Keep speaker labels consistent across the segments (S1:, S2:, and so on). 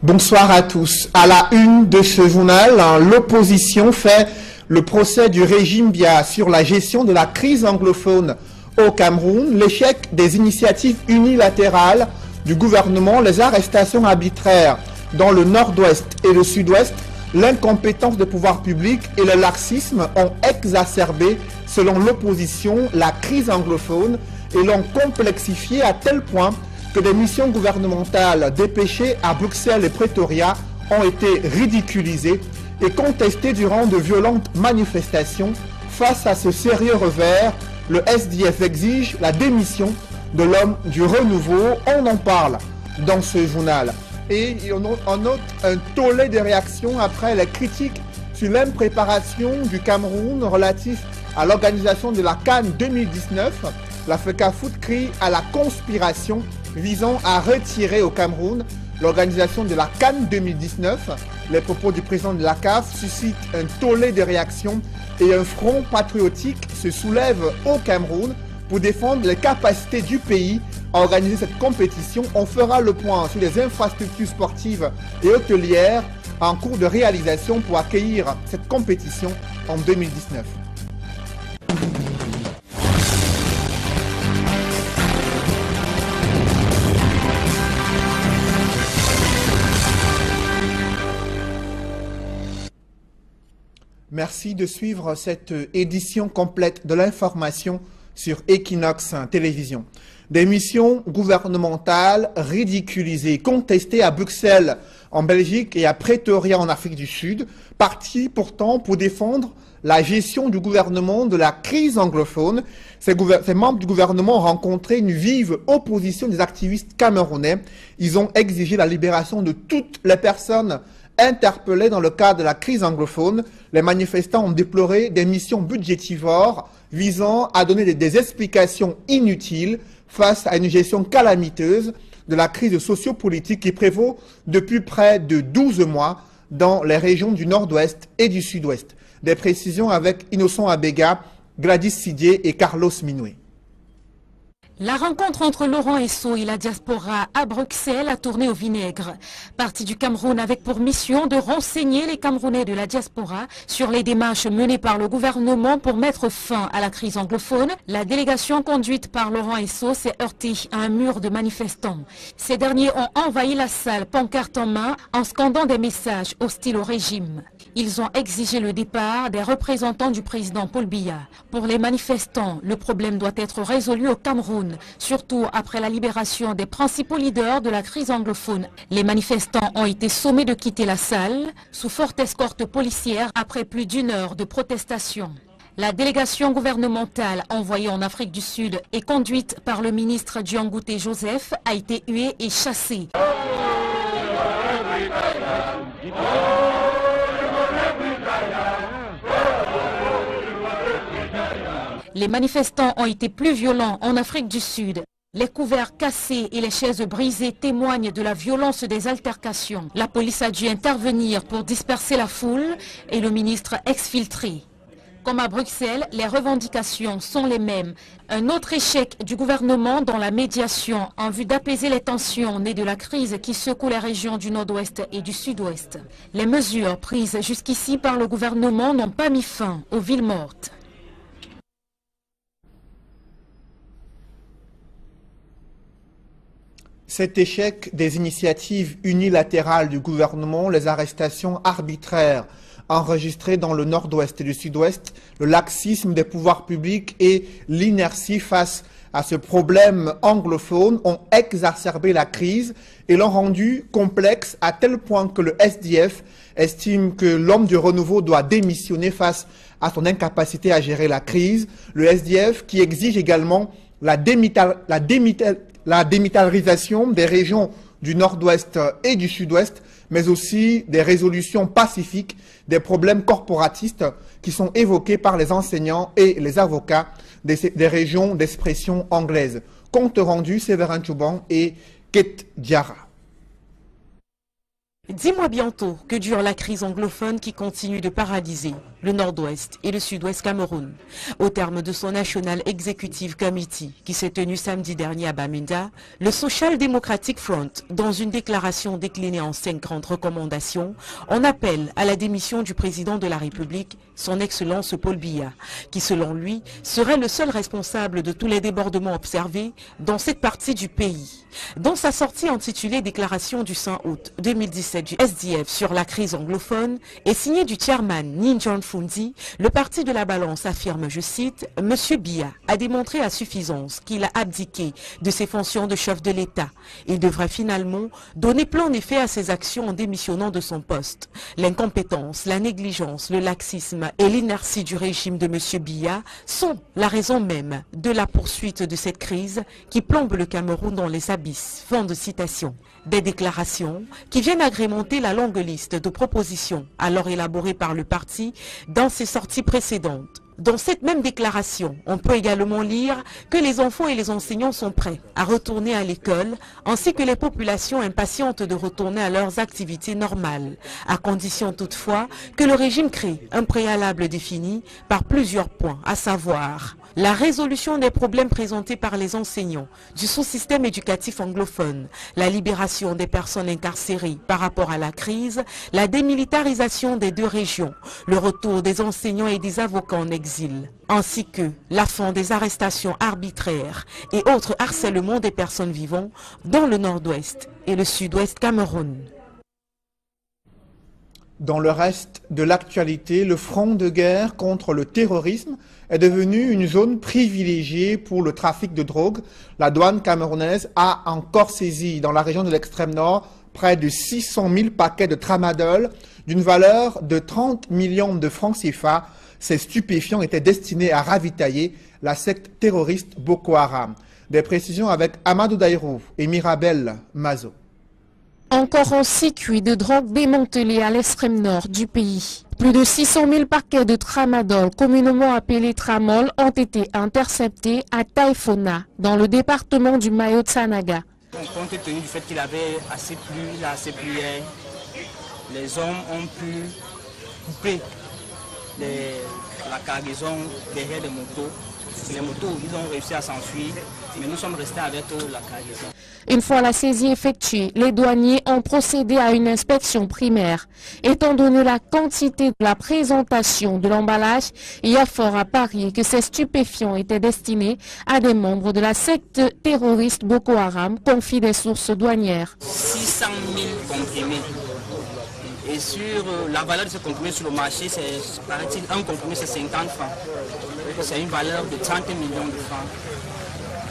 S1: Bonsoir à tous. À la une de ce journal, l'opposition fait le procès du régime Biya sur la gestion de la crise anglophone au Cameroun, l'échec des initiatives unilatérales du gouvernement, les arrestations arbitraires dans le nord-ouest et le sud-ouest, l'incompétence des pouvoirs publics et le laxisme ont exacerbé, selon l'opposition, la crise anglophone et l'ont complexifié à tel point que des missions gouvernementales dépêchées à Bruxelles et Pretoria ont été ridiculisées et contestées durant de violentes manifestations. Face à ce sérieux revers, le SDF exige la démission de l'homme du renouveau. On en parle dans ce journal. Et on note un tollé de réactions après les critiques sur l'impréparation du Cameroun relatif à l'organisation de la CAN 2019. L'Africa Foot crie à la conspiration visant à retirer au Cameroun l'organisation de la CAN 2019. Les propos du président de la CAF suscitent un tollé de réactions et un front patriotique se soulève au Cameroun pour défendre les capacités du pays à organiser cette compétition. On fera le point sur les infrastructures sportives et hôtelières en cours de réalisation pour accueillir cette compétition en 2019. Merci de suivre cette édition complète de l'information sur Equinox Télévision. Des missions gouvernementales ridiculisées, contestées à Bruxelles, en Belgique et à Pretoria en Afrique du Sud, parties pourtant pour défendre la gestion du gouvernement de la crise anglophone. Ces membres du gouvernement ont rencontré une vive opposition des activistes camerounais. Ils ont exigé la libération de toutes les personnes interpellés dans le cadre de la crise anglophone. Les manifestants ont déploré des missions budgétivores visant à donner des explications inutiles face à une gestion calamiteuse de la crise sociopolitique qui prévaut depuis près de 12 mois dans les régions du nord-ouest et du sud-ouest. Des précisions avec Innocent Abega, Gladys Sidier et Carlos Minoué.
S2: La rencontre entre Laurent Esso et la diaspora à Bruxelles a tourné au vinaigre. Parti du Cameroun avec pour mission de renseigner les Camerounais de la diaspora sur les démarches menées par le gouvernement pour mettre fin à la crise anglophone, la délégation conduite par Laurent Esso s'est heurtée à un mur de manifestants. Ces derniers ont envahi la salle, pancarte en main, en scandant des messages hostiles au régime. Ils ont exigé le départ des représentants du président Paul Biya. Pour les manifestants, le problème doit être résolu au Cameroun, surtout après la libération des principaux leaders de la crise anglophone. Les manifestants ont été sommés de quitter la salle sous forte escorte policière après plus d'une heure de protestation. La délégation gouvernementale envoyée en Afrique du Sud et conduite par le ministre Diangoute Joseph a été huée et chassée. Les manifestants ont été plus violents en Afrique du Sud. Les couverts cassés et les chaises brisées témoignent de la violence des altercations. La police a dû intervenir pour disperser la foule et le ministre exfiltré. Comme à Bruxelles, les revendications sont les mêmes. Un autre échec du gouvernement dans la médiation en vue d'apaiser les tensions nées de la crise qui secoue les régions du nord-ouest et du sud-ouest. Les mesures prises jusqu'ici par le gouvernement n'ont pas mis fin aux villes mortes.
S1: Cet échec des initiatives unilatérales du gouvernement, les arrestations arbitraires enregistrées dans le nord-ouest et le sud-ouest, le laxisme des pouvoirs publics et l'inertie face à ce problème anglophone ont exacerbé la crise et l'ont rendue complexe à tel point que le SDF estime que l'homme du renouveau doit démissionner face à son incapacité à gérer la crise. Le SDF qui exige également la démilitarisation des régions du nord-ouest et du sud-ouest, mais aussi des résolutions pacifiques des problèmes corporatistes qui sont évoqués par les enseignants et les avocats des régions d'expression anglaise. Compte rendu, Séverin Chouban et Kate Diarra.
S2: 10 mois bientôt que dure la crise anglophone qui continue de paralyser le nord-ouest et le sud-ouest Cameroun. Au terme de son National Executive Committee qui s'est tenu samedi dernier à Bamenda, le Social Democratic Front, dans une déclaration déclinée en 5 grandes recommandations, en appelle à la démission du président de la République, son Excellence Paul Biya, qui selon lui serait le seul responsable de tous les débordements observés dans cette partie du pays. Dans sa sortie intitulée Déclaration du 5 août 2017 du SDF sur la crise anglophone et signée du chairman Ninjon Fundi, le parti de la balance affirme, je cite, « Monsieur Biya a démontré à suffisance qu'il a abdiqué de ses fonctions de chef de l'État. Il devrait finalement donner plein effet à ses actions en démissionnant de son poste. L'incompétence, la négligence, le laxisme et l'inertie du régime de Monsieur Biya sont la raison même de la poursuite de cette crise qui plombe le Cameroun dans les abysses. » Fin de citation. Des déclarations qui viennent agrémenter la longue liste de propositions alors élaborées par le parti dans ses sorties précédentes. Dans cette même déclaration, on peut également lire que les enfants et les enseignants sont prêts à retourner à l'école, ainsi que les populations impatientes de retourner à leurs activités normales, à condition toutefois que le régime crée un préalable défini par plusieurs points, à savoir la résolution des problèmes présentés par les enseignants du sous-système éducatif anglophone, la libération des personnes incarcérées par rapport à la crise, la démilitarisation des 2 régions, le retour des enseignants et des avocats en exil, ainsi que la fin des arrestations arbitraires et autres harcèlements des personnes vivant dans le nord-ouest et le sud-ouest Cameroun.
S1: Dans le reste de l'actualité, le front de guerre contre le terrorisme est devenu une zone privilégiée pour le trafic de drogue. La douane camerounaise a encore saisi dans la région de l'extrême nord près de 600 000 paquets de tramadol d'une valeur de 30 millions de francs CFA. Ces stupéfiants étaient destinés à ravitailler la secte terroriste Boko Haram. Des précisions avec Amadou Daïrou et Mirabel Mazo.
S3: Encore un circuit de drogue démantelé à l'extrême nord du pays. Plus de 600 000 paquets de tramadol, communément appelés tramol, ont été interceptés à Taïfona, dans le département du Mayo-Tsanaga.
S4: Compte tenu du fait qu'il avait assez plu, il a assez plu hier, les hommes ont pu couper la cargaison derrière les motos. Les motos, ils ont réussi à s'enfuir, mais nous sommes restés avec la cargaison.
S3: Une fois la saisie effectuée, les douaniers ont procédé à une inspection primaire. Étant donné la quantité de la présentation de l'emballage, il y a fort à parier que ces stupéfiants étaient destinés à des membres de la secte terroriste Boko Haram, confient des sources douanières.
S4: 600 000 comprimés. Et sur la valeur de ce comprimé sur le marché, paraît-il, un comprimé c'est 50 francs. C'est une valeur de 30 millions de francs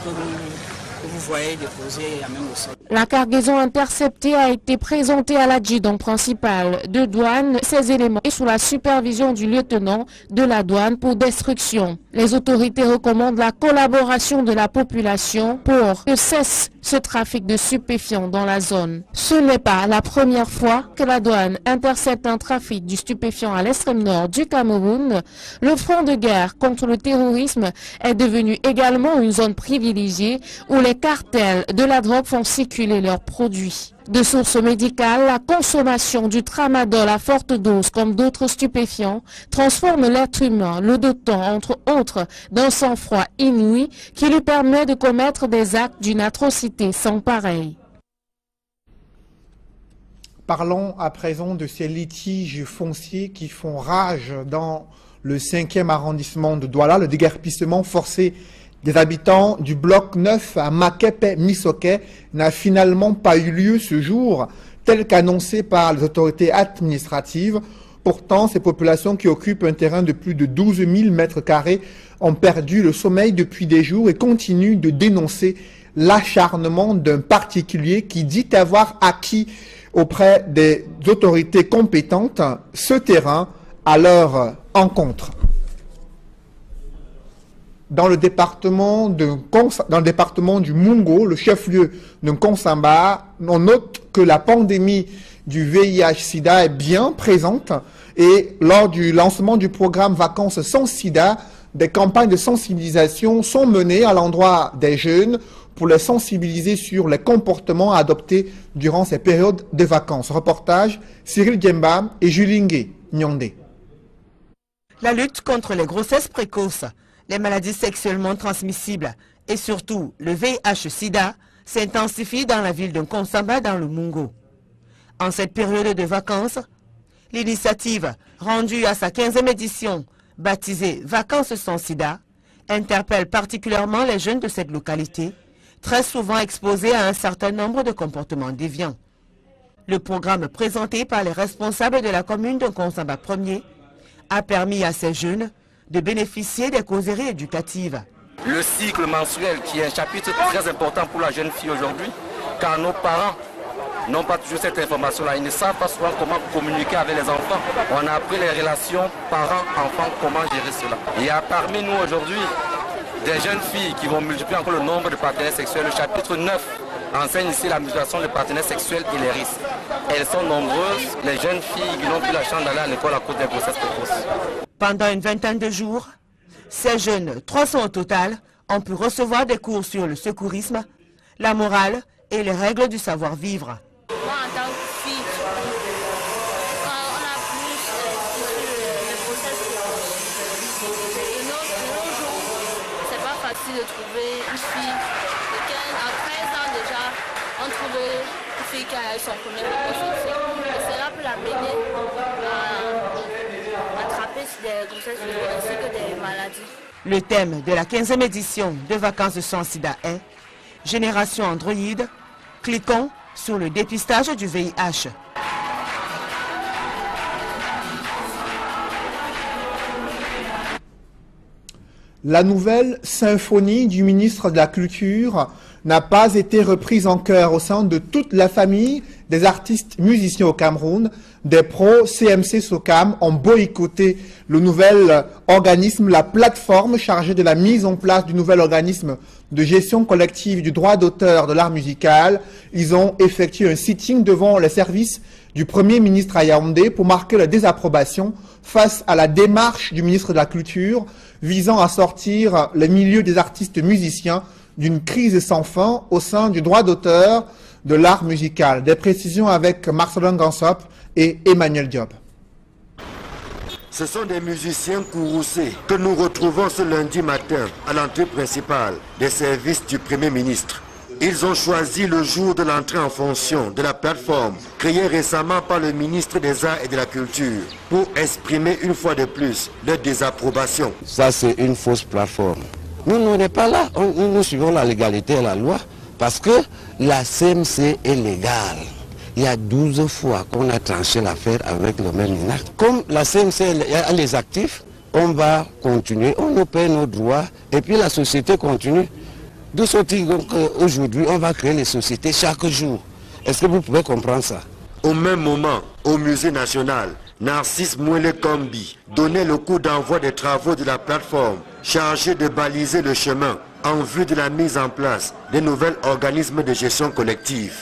S4: que vous voyez déposer à même au sol.
S3: La cargaison interceptée a été présentée à l'adjudant principal de douane. Ces éléments sont sous la supervision du lieutenant de la douane pour destruction. Les autorités recommandent la collaboration de la population pour que cesse ce trafic de stupéfiants dans la zone. Ce n'est pas la première fois que la douane intercepte un trafic du stupéfiant à l'extrême nord du Cameroun. Le front de guerre contre le terrorisme est devenu également une zone privilégiée où les cartels de la drogue font circuler leurs produits. De source médicale, la consommation du tramadol à forte dose comme d'autres stupéfiants transforme l'être humain, le dotant entre autres d'un sang-froid inouï qui lui permet de commettre des actes d'une atrocité sans pareil.
S1: Parlons à présent de ces litiges fonciers qui font rage dans le 5e arrondissement de Douala, le déguerpissement forcé des habitants du bloc 9 à Makepe-Misoke n'a finalement pas eu lieu ce jour, tel qu'annoncé par les autorités administratives. Pourtant, ces populations qui occupent un terrain de plus de 12 000 mètres carrés ont perdu le sommeil depuis des jours et continuent de dénoncer l'acharnement d'un particulier qui dit avoir acquis auprès des autorités compétentes ce terrain à leur encontre. Dans le département du Mungo, le chef-lieu de Nkonsamba, on note que la pandémie du VIH-Sida est bien présente et lors du lancement du programme Vacances sans Sida, des campagnes de sensibilisation sont menées à l'endroit des jeunes pour les sensibiliser sur les comportements à adopter durant ces périodes de vacances. Reportage Cyril Djemba et Julingue Nyondé.
S5: La lutte contre les grossesses précoces, les maladies sexuellement transmissibles et surtout le VIH-Sida s'intensifie dans la ville de Nkonsamba dans le Mungo. En cette période de vacances, l'initiative, rendue à sa 15e édition, baptisée Vacances sans Sida, interpelle particulièrement les jeunes de cette localité, très souvent exposés à un certain nombre de comportements déviants. Le programme présenté par les responsables de la commune de Nkonsamba 1er a permis à ces jeunes de bénéficier des causeries éducatives.
S6: Le cycle menstruel qui est un chapitre très important pour la jeune fille aujourd'hui, car nos parents n'ont pas toujours cette information-là. Ils ne savent pas souvent comment communiquer avec les enfants. On a appris les relations parents-enfants, comment gérer cela. Il y a parmi nous aujourd'hui des jeunes filles qui vont multiplier encore le nombre de partenaires sexuels. Le chapitre 9 enseigne ici la multiplication des partenaires sexuels et les risques. Elles sont nombreuses, les jeunes filles qui n'ont plus la chance d'aller à l'école à cause des grossesses précoces. Pendant une vingtaine de jours, ces jeunes, 300 au total, ont pu recevoir des cours sur le secourisme, la morale et les règles du savoir-vivre.
S7: Moi, en tant que fille, quand on a plus sur les grossesses de nos jours, c'est pas facile de trouver une fille de 15 à 13 ans déjà. On trouve une fille qui a eu son premier grossesse. Et cela peut l'amener à attraper des grossesses ainsi que des maladies.
S5: Le thème de la 15e édition de Vacances sans Sida est « Génération Android, cliquons sur le dépistage du VIH ».
S1: La nouvelle symphonie du ministre de la Culture n'a pas été reprise en chœur au sein de toute la famille des artistes musiciens au Cameroun. Des pros CMC SOCAM ont boycotté le nouvel organisme, la plateforme chargée de la mise en place du nouvel organisme de gestion collective du droit d'auteur de l'art musical. Ils ont effectué un sitting devant les services du Premier ministre à Yaoundé pour marquer la désapprobation face à la démarche du ministre de la Culture visant à sortir le milieu des artistes musiciens d'une crise sans fin au sein du droit d'auteur de l'art musical. Des précisions avec Marcelin Gansop et Emmanuel Diop.
S8: Ce sont des musiciens courroucés que nous retrouvons ce lundi matin à l'entrée principale des services du Premier ministre. Ils ont choisi le jour de l'entrée en fonction de la plateforme créée récemment par le ministre des Arts et de la Culture pour exprimer une fois de plus leur désapprobation.
S9: Ça, c'est une fausse plateforme. Nous, on n'est pas là. Nous suivons la légalité et la loi parce que la CMC est légale. Il y a 12 fois qu'on a tranché l'affaire avec le même ministre. Comme la CMC a les actifs, on va continuer, on nous paie nos droits et puis la société continue. De sortir donc aujourd'hui, on va créer les sociétés chaque jour. Est-ce que vous pouvez comprendre ça?
S8: Au même moment, au Musée national, Narcisse Mouele Kombi donnait le coup d'envoi des travaux de la plateforme chargée de baliser le chemin en vue de la mise en place des nouveaux organismes de gestion collective.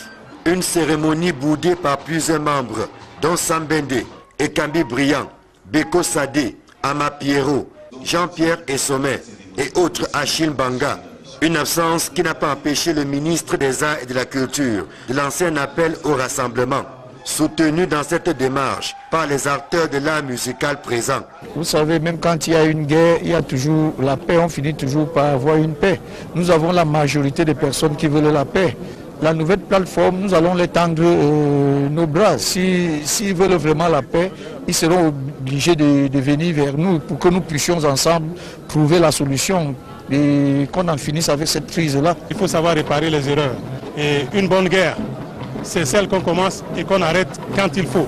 S8: Une cérémonie boudée par plusieurs membres, dont Sambende, Ekambi Briand, Beko Sadé, Ama Pierrot, Jean-Pierre Essomé et autres Achille Banga. Une absence qui n'a pas empêché le ministre des Arts et de la Culture de lancer un appel au rassemblement, soutenu dans cette démarche par les acteurs de l'art musical présents.
S10: Vous savez, même quand il y a une guerre, il y a toujours la paix, on finit toujours par avoir une paix. Nous avons la majorité des personnes qui veulent la paix. La nouvelle plateforme, nous allons les tendre nos bras. S'ils veulent vraiment la paix, ils seront obligés de venir vers nous pour que nous puissions ensemble trouver la solution et qu'on en finisse avec cette crise-là.
S11: Il faut savoir réparer les erreurs. Et une bonne guerre, c'est celle qu'on commence et qu'on arrête quand il faut.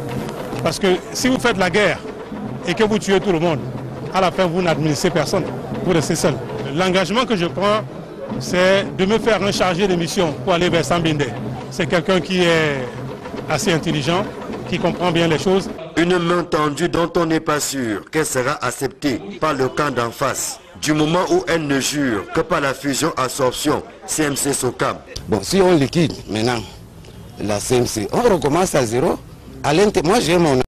S11: Parce que si vous faites la guerre et que vous tuez tout le monde, à la fin, vous n'administrez personne. Vous restez seul. L'engagement que je prends, c'est de me faire un chargé de mission pour aller vers Sambinde. C'est quelqu'un qui est assez intelligent, qui comprend bien les choses.
S8: Une main tendue dont on n'est pas sûr qu'elle sera acceptée par le camp d'en face, du moment où elle ne jure que par la fusion-absorption CMC SOCAM.
S9: Bon, si on liquide maintenant la CMC, on recommence à zéro. Moi, j'ai mon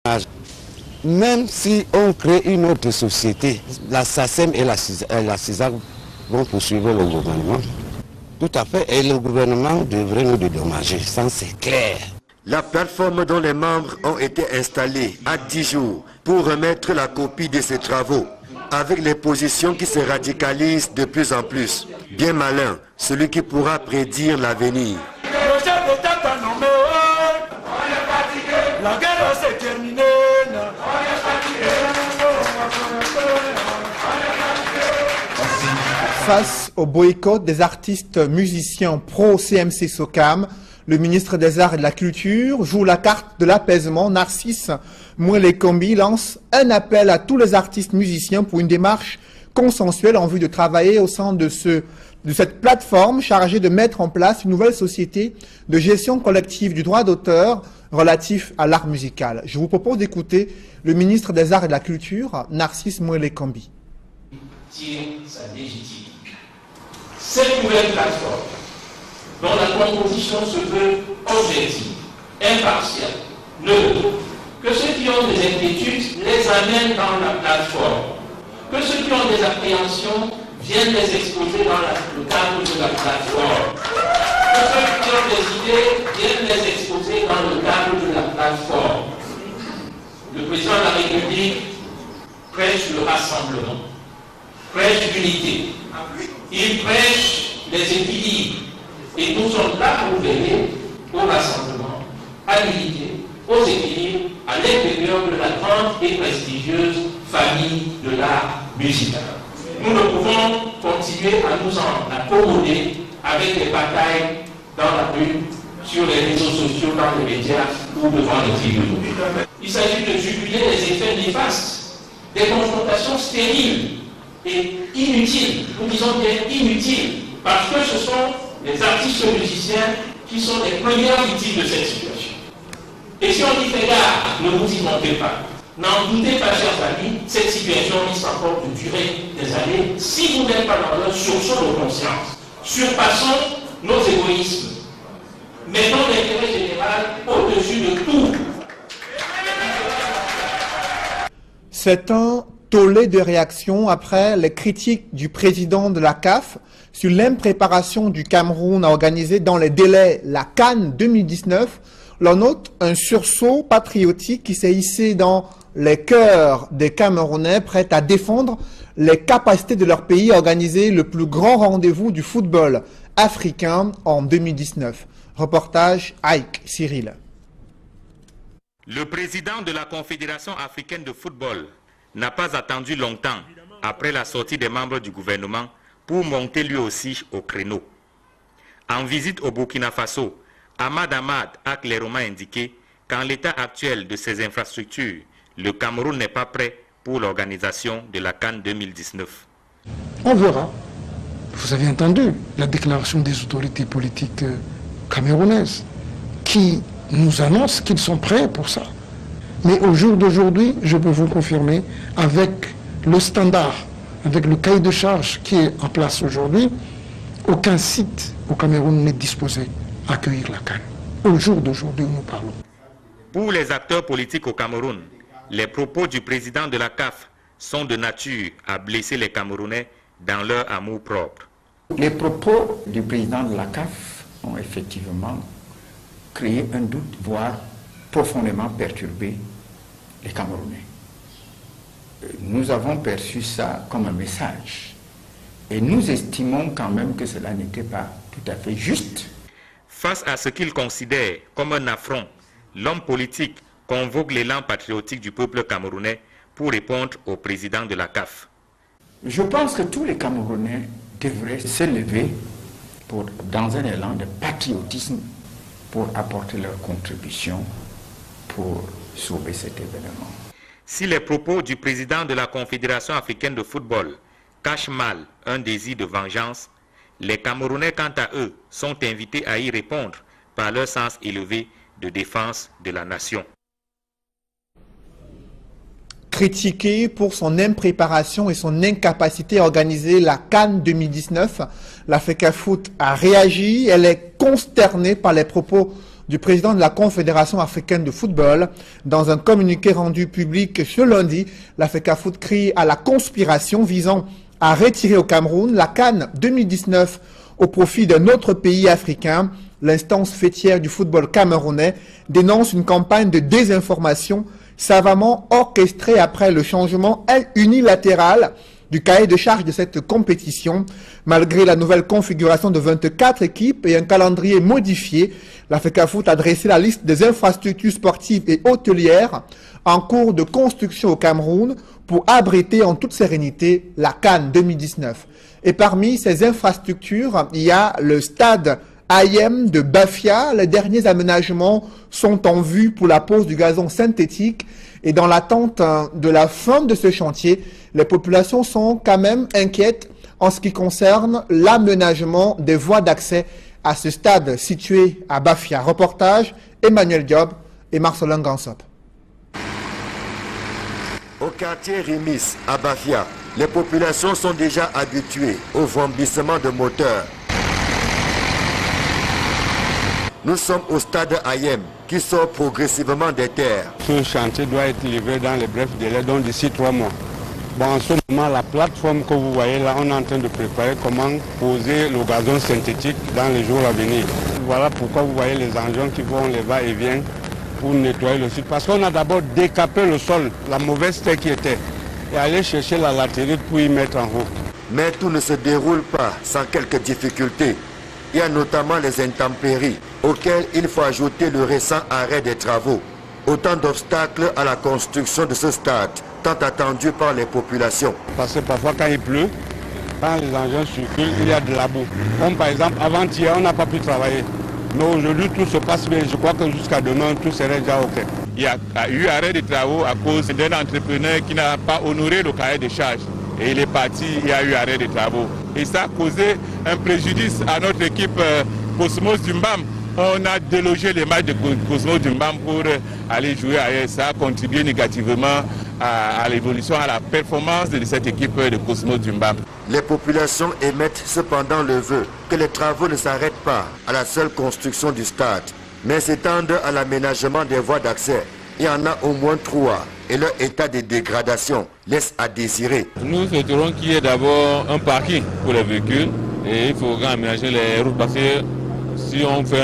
S9: âge. même si on crée une autre société, la SACEM et la CISAC vont poursuivre le gouvernement. Tout à fait, et le gouvernement devrait nous dédommager, ça c'est clair.
S8: La plateforme dont les membres ont été installés a 10 jours pour remettre la copie de ces travaux, avec les positions qui se radicalisent de plus en plus. Bien malin, celui qui pourra prédire l'avenir.
S12: La guerre s'est terminée.
S1: Face au boycott des artistes musiciens pro-CMC SOCAM, le ministre des Arts et de la Culture joue la carte de l'apaisement. Narcisse Mouele-Kombi lance un appel à tous les artistes musiciens pour une démarche consensuelle en vue de travailler au sein de cette plateforme chargée de mettre en place une nouvelle société de gestion collective du droit d'auteur relatif à l'art musical. Je vous propose d'écouter le ministre des Arts et de la Culture, Narcisse Mouele-Kombi.
S13: Cette nouvelle plateforme, dont la composition se veut objective, impartiale, neutre, que ceux qui ont des inquiétudes les amènent dans la plateforme, que ceux qui ont des appréhensions viennent les exposer dans le cadre de la plateforme, que ceux qui ont des idées viennent les exposer dans le cadre de la plateforme. Le président de la République prêche le rassemblement, prêche l'unité. Il prêche les équilibres. Et nous sommes là pour veiller au rassemblement, à l'unité, aux équilibres, à l'intérieur de la grande et prestigieuse famille de l'art musical. Nous ne pouvons continuer à nous en accommoder avec des batailles dans la rue, sur les réseaux sociaux, dans les médias ou devant les tribunaux. Il s'agit de juguler les effets néfastes, des confrontations stériles et inutiles, nous disons bien inutiles, parce que ce sont les artistes musiciens qui sont les premières victimes de cette situation. Et si on dit fait gare, ne vous y montez pas. N'en doutez pas, chers amis, cette situation risque encore de durer des années si vous n'êtes pas dans un sursaut de conscience. Surpassons nos égoïsmes. Mettons l'intérêt général au-dessus de tout.
S1: C'est un tollé de réactions après les critiques du président de la CAF sur l'impréparation du Cameroun à organiser dans les délais la CAN 2019. L'on note un sursaut patriotique qui s'est hissé dans les cœurs des Camerounais prêts à défendre les capacités de leur pays à organiser le plus grand rendez-vous du football africain en 2019. Reportage Ike Cyril.
S14: Le président de la Confédération africaine de football n'a pas attendu longtemps après la sortie des membres du gouvernement pour monter lui aussi au créneau. En visite au Burkina Faso, Ahmad a clairement indiqué qu'en l'état actuel de ses infrastructures, le Cameroun n'est pas prêt pour l'organisation de la CAN 2019.
S10: On verra. Vous avez entendu la déclaration des autorités politiques camerounaises qui nous annoncent qu'ils sont prêts pour ça. Mais au jour d'aujourd'hui, je peux vous confirmer, avec le standard, avec le cahier de charge qui est en place aujourd'hui, aucun site au Cameroun n'est disposé à accueillir la CAN. Au jour d'aujourd'hui où nous parlons.
S14: Pour les acteurs politiques au Cameroun, les propos du président de la CAF sont de nature à blesser les Camerounais dans leur amour propre.
S15: Les propos du président de la CAF ont effectivement créé un doute, voire profondément perturbé les Camerounais. Nous avons perçu ça comme un message et nous estimons quand même que cela n'était pas tout à fait juste.
S14: Face à ce qu'il considère comme un affront, l'homme politique convoque l'élan patriotique du peuple camerounais pour répondre au président de la CAF.
S15: Je pense que tous les Camerounais devraient se lever dans un élan de patriotisme pour apporter leur contribution pour sauver cet événement.
S14: Si les propos du président de la Confédération africaine de football cachent mal un désir de vengeance, les Camerounais, quant à eux, sont invités à y répondre par leur sens élevé de défense de la nation.
S1: Critiqué pour son impréparation et son incapacité à organiser la CAN 2019, la FECAFOOT a réagi. Elle est consternée par les propos du président de la Confédération africaine de football. Dans un communiqué rendu public ce lundi, la FECAFOOT crie à la conspiration visant à retirer au Cameroun la CAN 2019 au profit d'un autre pays africain. L'instance fêtière du football camerounais dénonce une campagne de désinformation savamment orchestrée après le changement unilatéral du cahier de charge de cette compétition. Malgré la nouvelle configuration de 24 équipes et un calendrier modifié, la FECAFOOT a dressé la liste des infrastructures sportives et hôtelières en cours de construction au Cameroun pour abriter en toute sérénité la CAN 2019. Et parmi ces infrastructures, il y a le stade AIM de Bafia. Les derniers aménagements sont en vue pour la pose du gazon synthétique. Et dans l'attente de la fin de ce chantier, les populations sont quand même inquiètes en ce qui concerne l'aménagement des voies d'accès à ce stade situé à Bafia. Reportage Emmanuel Diop et Marcelin Gansop.
S8: Au quartier Rimis, à Bafia, les populations sont déjà habituées au vrombissement de moteurs. Nous sommes au stade AIM qui sort progressivement des terres.
S9: Ce chantier doit être livré dans les brefs délais, donc d'ici 3 mois. Bon, en ce moment, la plateforme que vous voyez là, on est en train de préparer comment poser le gazon synthétique dans les jours à venir. Voilà pourquoi vous voyez les engins qui vont les va-et-vient pour nettoyer le site. Parce qu'on a d'abord décapé le sol, la mauvaise terre qui était, et aller chercher la latérite pour y mettre en haut.
S8: Mais tout ne se déroule pas sans quelques difficultés. Il y a notamment les intempéries, auxquelles il faut ajouter le récent arrêt des travaux. Autant d'obstacles à la construction de ce stade, tant attendu par les populations.
S9: Parce que parfois quand il pleut, quand les engins circulent, il y a de la boue. Comme par exemple, avant-hier, on n'a pas pu travailler. Mais aujourd'hui, tout se passe bien. Je crois que jusqu'à demain, tout serait déjà OK.
S16: Il y a eu arrêt de travaux à cause d'un entrepreneur qui n'a pas honoré le cahier de charge. Et il est parti, il y a eu arrêt de travaux. Et ça a causé un préjudice à notre équipe Cosmos Dumbam. On a délogé les matchs de Cosmos Dumbam pour aller jouer ailleurs. Ça a contribué négativement à l'évolution, à la performance de cette équipe de Cosmos Dumbam.
S8: Les populations émettent cependant le vœu que les travaux ne s'arrêtent pas à la seule construction du stade, mais s'étendent à l'aménagement des voies d'accès. Il y en a au moins 3 et leur état de dégradation laisse à désirer.
S16: Nous souhaiterons qu'il y ait d'abord un parking pour les véhicules et il faudra aménager les routes parce que si on fait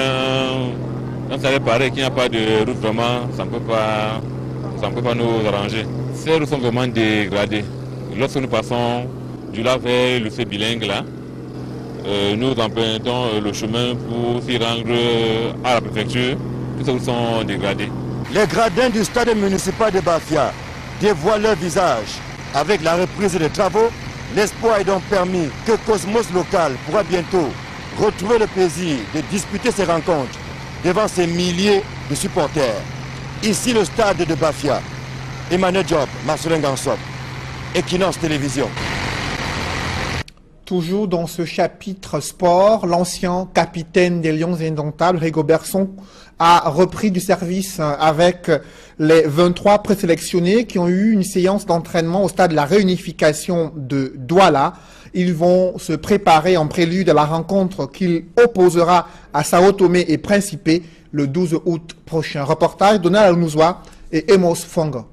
S16: un salaire pareil qu'il n'y a pas de route vraiment, ça ne peut pas nous arranger. Ces routes sont vraiment dégradées. Lorsque nous passons du là vers le fait bilingue là, nous empruntons le chemin pour s'y rendre à la préfecture. Toutes ces routes sont dégradées.
S8: Les gradins du stade municipal de Bafia dévoilent leur visage. Avec la reprise des travaux, l'espoir est donc permis que Cosmos local pourra bientôt retrouver le plaisir de disputer ses rencontres devant ces milliers de supporters. Ici le stade de Bafia. Emmanuel Diop, Marcelin Gansop, Equinox Télévision.
S1: Toujours dans ce chapitre sport, l'ancien capitaine des Lions Indomptables, Rigobert Song, a repris du service avec les 23 présélectionnés qui ont eu une séance d'entraînement au stade de la réunification de Douala. Ils vont se préparer en prélude à la rencontre qu'il opposera à Sao Tomé et Principe le 12 août prochain. Reportage Donald Almouzoua et Emos Fongo.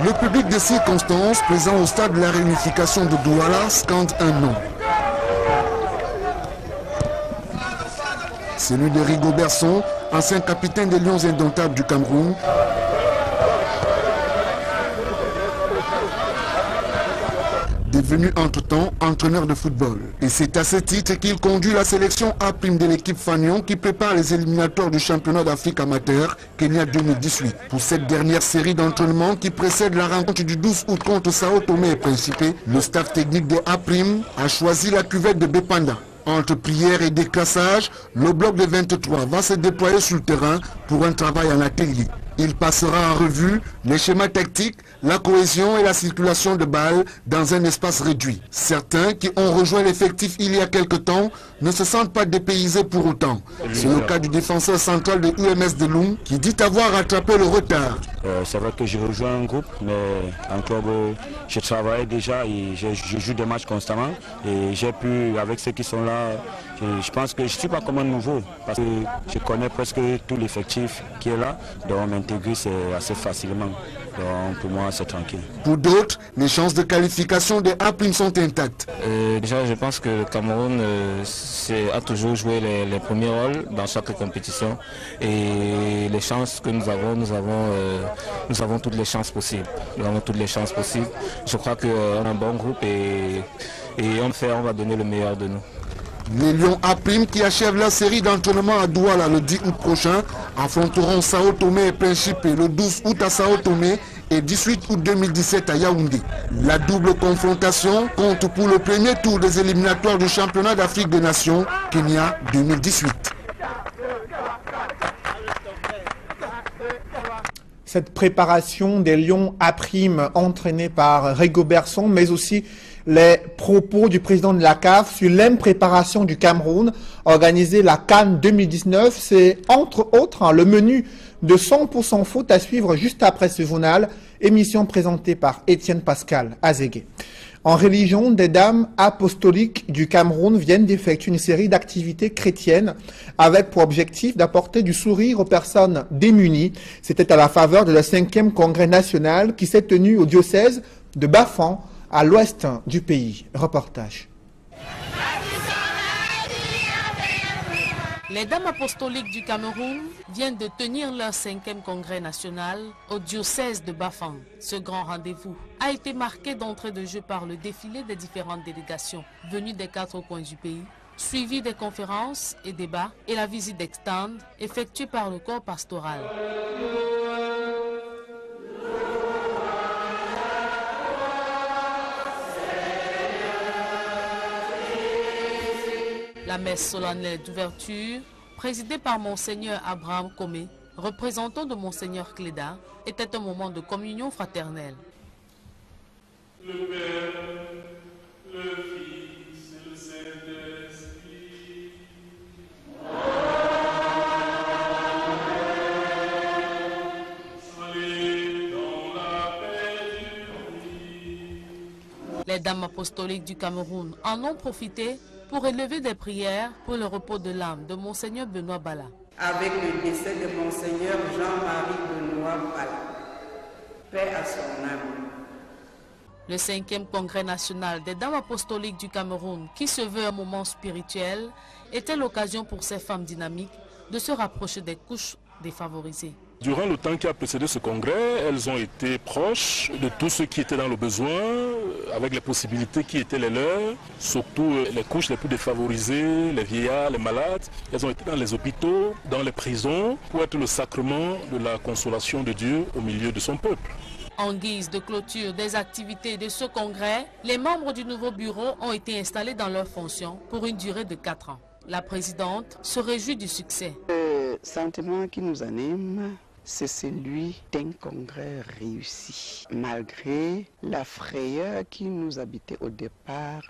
S17: Le public de circonstances présent au stade de la réunification de Douala scande un nom. Celui de Rigobert Song, ancien capitaine des Lions Indomptables du Cameroun. Devenu entre-temps entraîneur de football. Et c'est à ce titre qu'il conduit la sélection A' de l'équipe Fagnon qui prépare les éliminatoires du championnat d'Afrique amateur Kenya 2018. Pour cette dernière série d'entraînements qui précède la rencontre du 12 août contre Sao Tomé et Principe, le staff technique des A' a choisi la cuvette de Bepanda. Entre prières et déclassage, le bloc de 23 va se déployer sur le terrain pour un travail en atelier. Il passera en revue les schémas tactiques, la cohésion et la circulation de balles dans un espace réduit. Certains qui ont rejoint l'effectif il y a quelque temps ne se sentent pas dépaysés pour autant. C'est le cas du défenseur central de UMS de Loum qui dit avoir rattrapé le retard.
S18: C'est vrai que j'ai rejoint un groupe, mais en club, je travaille déjà et je joue des matchs constamment. Et j'ai pu, avec ceux qui sont là, Je pense que je ne suis pas comme un nouveau, parce que je connais presque tout l'effectif qui est là, donc m'intégrer assez facilement. Donc pour moi c'est tranquille.
S17: Pour d'autres, les chances de qualification des A' sont intactes.
S19: Déjà je pense que le Cameroun a toujours joué les premiers rôles dans chaque compétition. Et les chances que nous avons toutes les chances possibles. Nous avons toutes les chances possibles. Je crois qu'on a un bon groupe et on va donner le meilleur de nous.
S17: Les Lions A' qui achèvent la série d'entraînement à Douala le 10 août prochain affronteront Sao Tomé et Principe le 12 août à Sao Tomé et 18 août 2017 à Yaoundé. La double confrontation compte pour le premier tour des éliminatoires du championnat d'Afrique des Nations Kenya 2018.
S1: Cette préparation des Lions A' entraînée par Rigobert Song, mais aussi les propos du président de la CAF sur l'impréparation du Cameroun, organisée la CAN 2019. C'est entre autres le menu de 100% foot à suivre juste après ce journal, émission présentée par Étienne Pascal Azégué. En religion, des dames apostoliques du Cameroun viennent d'effectuer une série d'activités chrétiennes avec pour objectif d'apporter du sourire aux personnes démunies. C'était à la faveur de le 5e congrès national qui s'est tenu au diocèse de Bafan, à l'ouest du pays. Reportage.
S20: Les Dames apostoliques du Cameroun viennent de tenir leur 5e congrès national au diocèse de Bafan. Ce grand rendez-vous a été marqué d'entrée de jeu par le défilé des différentes délégations venues des 4 coins du pays, suivi des conférences et débats et la visite d'extend effectuée par le corps pastoral. La messe solennelle d'ouverture, présidée par Monseigneur Abraham Komé, représentant de Monseigneur Cléda, était un moment de communion fraternelle.
S12: Le Père, le Fils et le Saint-Esprit. Allez dans la paix du Christ.
S20: Les Dames apostoliques du Cameroun en ont profité pour élever des prières pour le repos de l'âme de Monseigneur Benoît Bala.
S21: Avec le décès de Monseigneur Jean-Marie Benoît Bala, paix à son âme.
S20: Le 5e congrès national des Dames apostoliques du Cameroun, qui se veut un moment spirituel, était l'occasion pour ces femmes dynamiques de se rapprocher des couches défavorisées.
S22: Durant le temps qui a précédé ce congrès, elles ont été proches de tous ceux qui étaient dans le besoin, avec les possibilités qui étaient les leurs, surtout les couches les plus défavorisées, les vieillards, les malades. Elles ont été dans les hôpitaux, dans les prisons, pour être le sacrement de la consolation de Dieu au milieu de son peuple.
S20: En guise de clôture des activités de ce congrès, les membres du nouveau bureau ont été installés dans leurs fonctions pour une durée de 4 ans. La présidente se réjouit du succès.
S23: Le sentiment qui nous anime, c'est celui d'un congrès réussi, malgré la frayeur qui nous habitait au départ,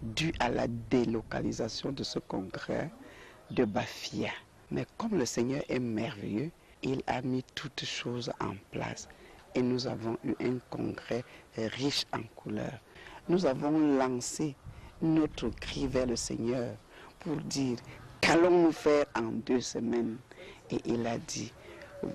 S23: due à la délocalisation de ce congrès de Bafia. Mais comme le Seigneur est merveilleux, il a mis toutes choses en place et nous avons eu un congrès riche en couleurs. Nous avons lancé notre cri vers le Seigneur pour dire qu'allons-nous faire en 2 semaines. Et il a dit: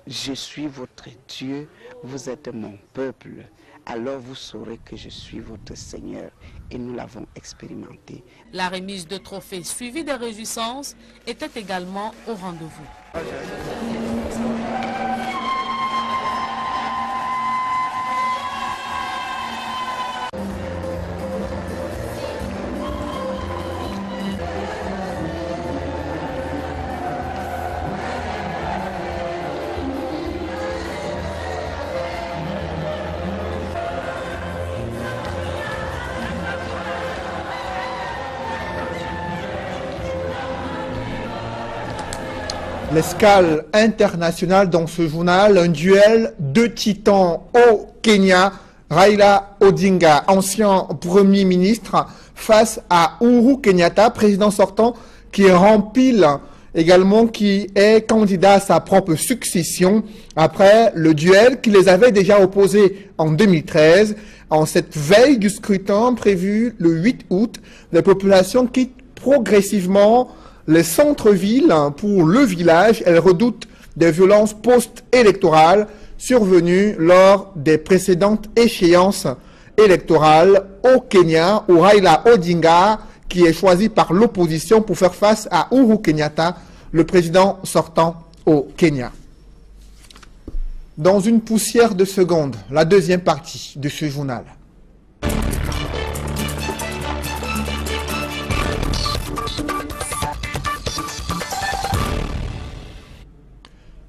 S23: je suis votre Dieu, vous êtes mon peuple, alors vous saurez que je suis votre Seigneur. Et nous l'avons expérimenté.
S20: La remise de trophées suivie des réjouissances était également au rendez-vous.
S1: L'escale internationale dans ce journal, un duel de titans au Kenya. Raila Odinga, ancien Premier ministre, face à Uhuru Kenyatta, président sortant, qui rempile également, qui est candidat à sa propre succession après le duel qui les avait déjà opposés en 2013. En cette veille du scrutin prévu le 8 août, les populations quittent progressivement les centres-villes pour le village. Elle redoute des violences post-électorales survenues lors des précédentes échéances électorales au Kenya, où Raila Odinga, qui est choisi par l'opposition pour faire face à Uhuru Kenyatta, le président sortant au Kenya. Dans une poussière de seconde, la deuxième partie de ce journal.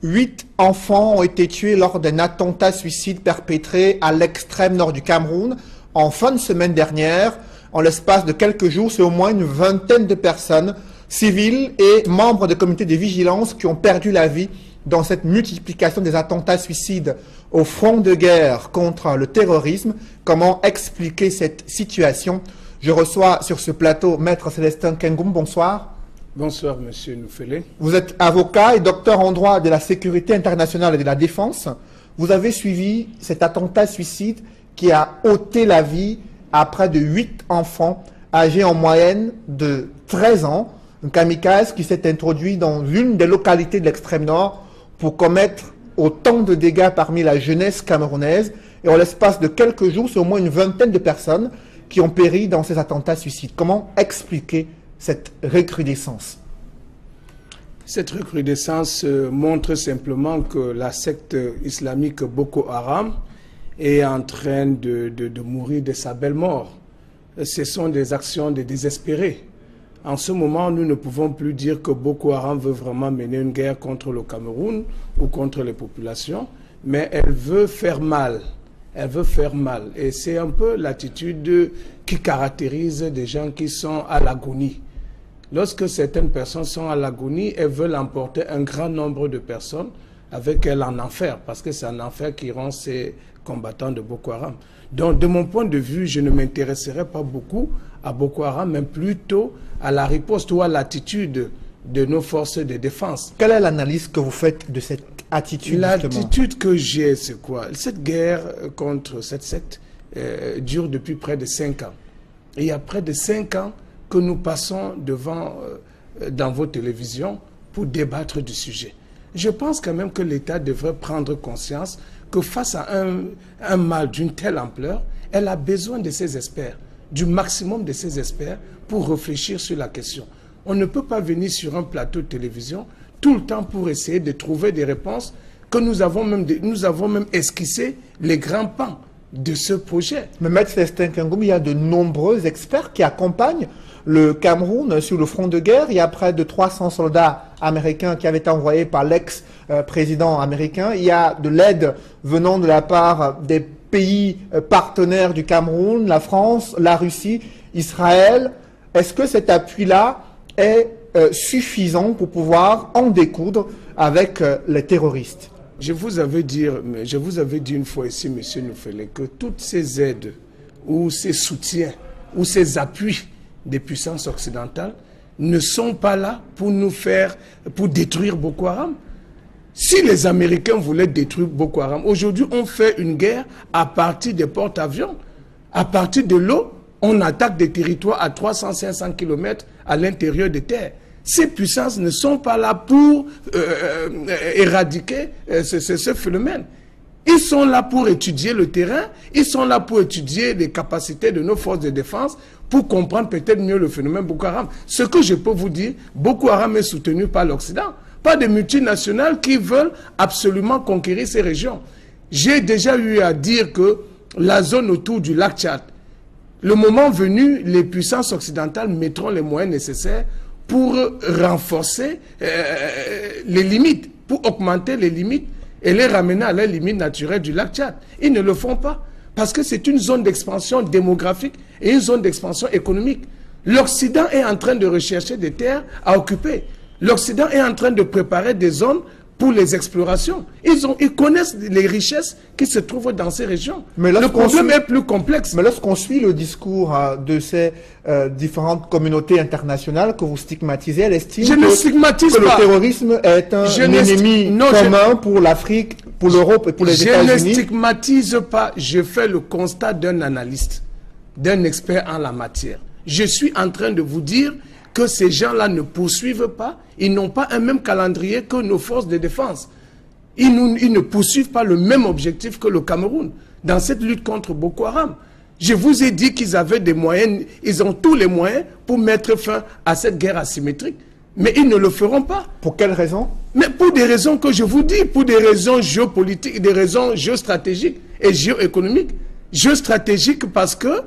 S1: Huit enfants ont été tués lors d'un attentat suicide perpétré à l'extrême nord du Cameroun en fin de semaine dernière. En l'espace de quelques jours, c'est au moins une vingtaine de personnes, civils et membres de comités de vigilance, qui ont perdu la vie dans cette multiplication des attentats suicides au front de guerre contre le terrorisme. Comment expliquer cette situation? Je reçois sur ce plateau Maître Célestin Kengoum. Bonsoir.
S2: Bonsoir, Monsieur Noufélé.
S1: Vous êtes avocat et docteur en droit de la sécurité internationale et de la défense. Vous avez suivi cet attentat suicide qui a ôté la vie à près de 8 enfants âgés en moyenne de 13 ans. Un kamikaze qui s'est introduit dans l'une des localités de l'extrême nord pour commettre autant de dégâts parmi la jeunesse camerounaise. Et en l'espace de quelques jours, c'est au moins une vingtaine de personnes qui ont péri dans ces attentats suicides. Comment expliquer cette recrudescence?
S2: Cette recrudescence montre simplement que la secte islamique Boko Haram est en train de mourir de sa belle mort. Ce sont des actions de désespérés. En ce moment, nous ne pouvons plus dire que Boko Haram veut vraiment mener une guerre contre le Cameroun ou contre les populations, mais elle veut faire mal. Elle veut faire mal. Et c'est un peu l'attitude qui caractérise des gens qui sont à l'agonie. Lorsque certaines personnes sont à l'agonie, elles veulent emporter un grand nombre de personnes avec elles en enfer, parce que c'est en enfer qu'iront ces combattants de Boko Haram. Donc, de mon point de vue, je ne m'intéresserai pas beaucoup à Boko Haram, mais plutôt à la riposte ou à l'attitude de nos forces de défense.
S1: Quelle est l'analyse que vous faites de cette attitude?
S2: L'attitude que j'ai, c'est quoi? Cette guerre contre cette secte dure depuis près de 5 ans. Et il y a près de 5 ans que nous passons dans vos télévisions pour débattre du sujet. Je pense quand même que l'État devrait prendre conscience que face à un mal d'une telle ampleur, elle a besoin de ses experts, du maximum de ses experts pour réfléchir sur la question. On ne peut pas venir sur un plateau de télévision tout le temps pour essayer de trouver des réponses que nous avons même esquissé les grands pans de ce projet.
S1: Mais Maître Célestin Kengoum, il y a de nombreux experts qui accompagnent le Cameroun sur le front de guerre. Il y a près de 300 soldats américains qui avaient été envoyés par l'ex-président américain. Il y a de l'aide venant de la part des pays partenaires du Cameroun, la France, la Russie, Israël. Est-ce que cet appui-là est suffisant pour pouvoir en découdre avec les terroristes?
S2: Je vous avais dit une fois ici, Monsieur Noufélé, que toutes ces aides ou ces soutiens ou ces appuis des puissances occidentales ne sont pas là pour détruire Boko Haram. Si les Américains voulaient détruire Boko Haram, aujourd'hui on fait une guerre à partir des porte-avions, à partir de l'eau, on attaque des territoires à 300-500 km à l'intérieur des terres. Ces puissances ne sont pas là pour éradiquer ce phénomène. Ils sont là pour étudier le terrain, ils sont là pour étudier les capacités de nos forces de défense, pour comprendre peut-être mieux le phénomène Boko Haram. Ce que je peux vous dire, Boko Haram est soutenu par l'Occident, pas des multinationales qui veulent absolument conquérir ces régions. J'ai déjà eu à dire que la zone autour du lac Tchad, le moment venu, les puissances occidentales mettront les moyens nécessaires pour renforcer les limites, pour augmenter les limites et les ramener à la limite naturelle du lac Tchad. Ils ne le font pas parce que c'est une zone d'expansion démographique et une zone d'expansion économique. L'Occident est en train de rechercher des terres à occuper. L'Occident est en train de préparer des zones pour les explorations. Ils connaissent les richesses qui se trouvent dans ces régions. Mais le problème est plus complexe.
S1: Mais lorsqu'on suit le discours de ces différentes communautés internationales que vous stigmatisez, elle estime que le terrorisme est un ennemi commun pour l'Afrique, pour l'Europe et pour les États-Unis.
S2: Je ne stigmatise pas, je fais le constat d'un analyste, d'un expert en la matière. Je suis en train de vous dire que ces gens-là ne poursuivent pas, ils n'ont pas un même calendrier que nos forces de défense. Ils ne poursuivent pas le même objectif que le Cameroun dans cette lutte contre Boko Haram. Je vous ai dit qu'ils avaient des moyens, ils ont tous les moyens pour mettre fin à cette guerre asymétrique. Mais ils ne le feront pas.
S1: Pour quelles raisons?
S2: Mais pour des raisons que je vous dis, pour des raisons géopolitiques, des raisons géostratégiques et géoéconomiques. Géostratégique parce que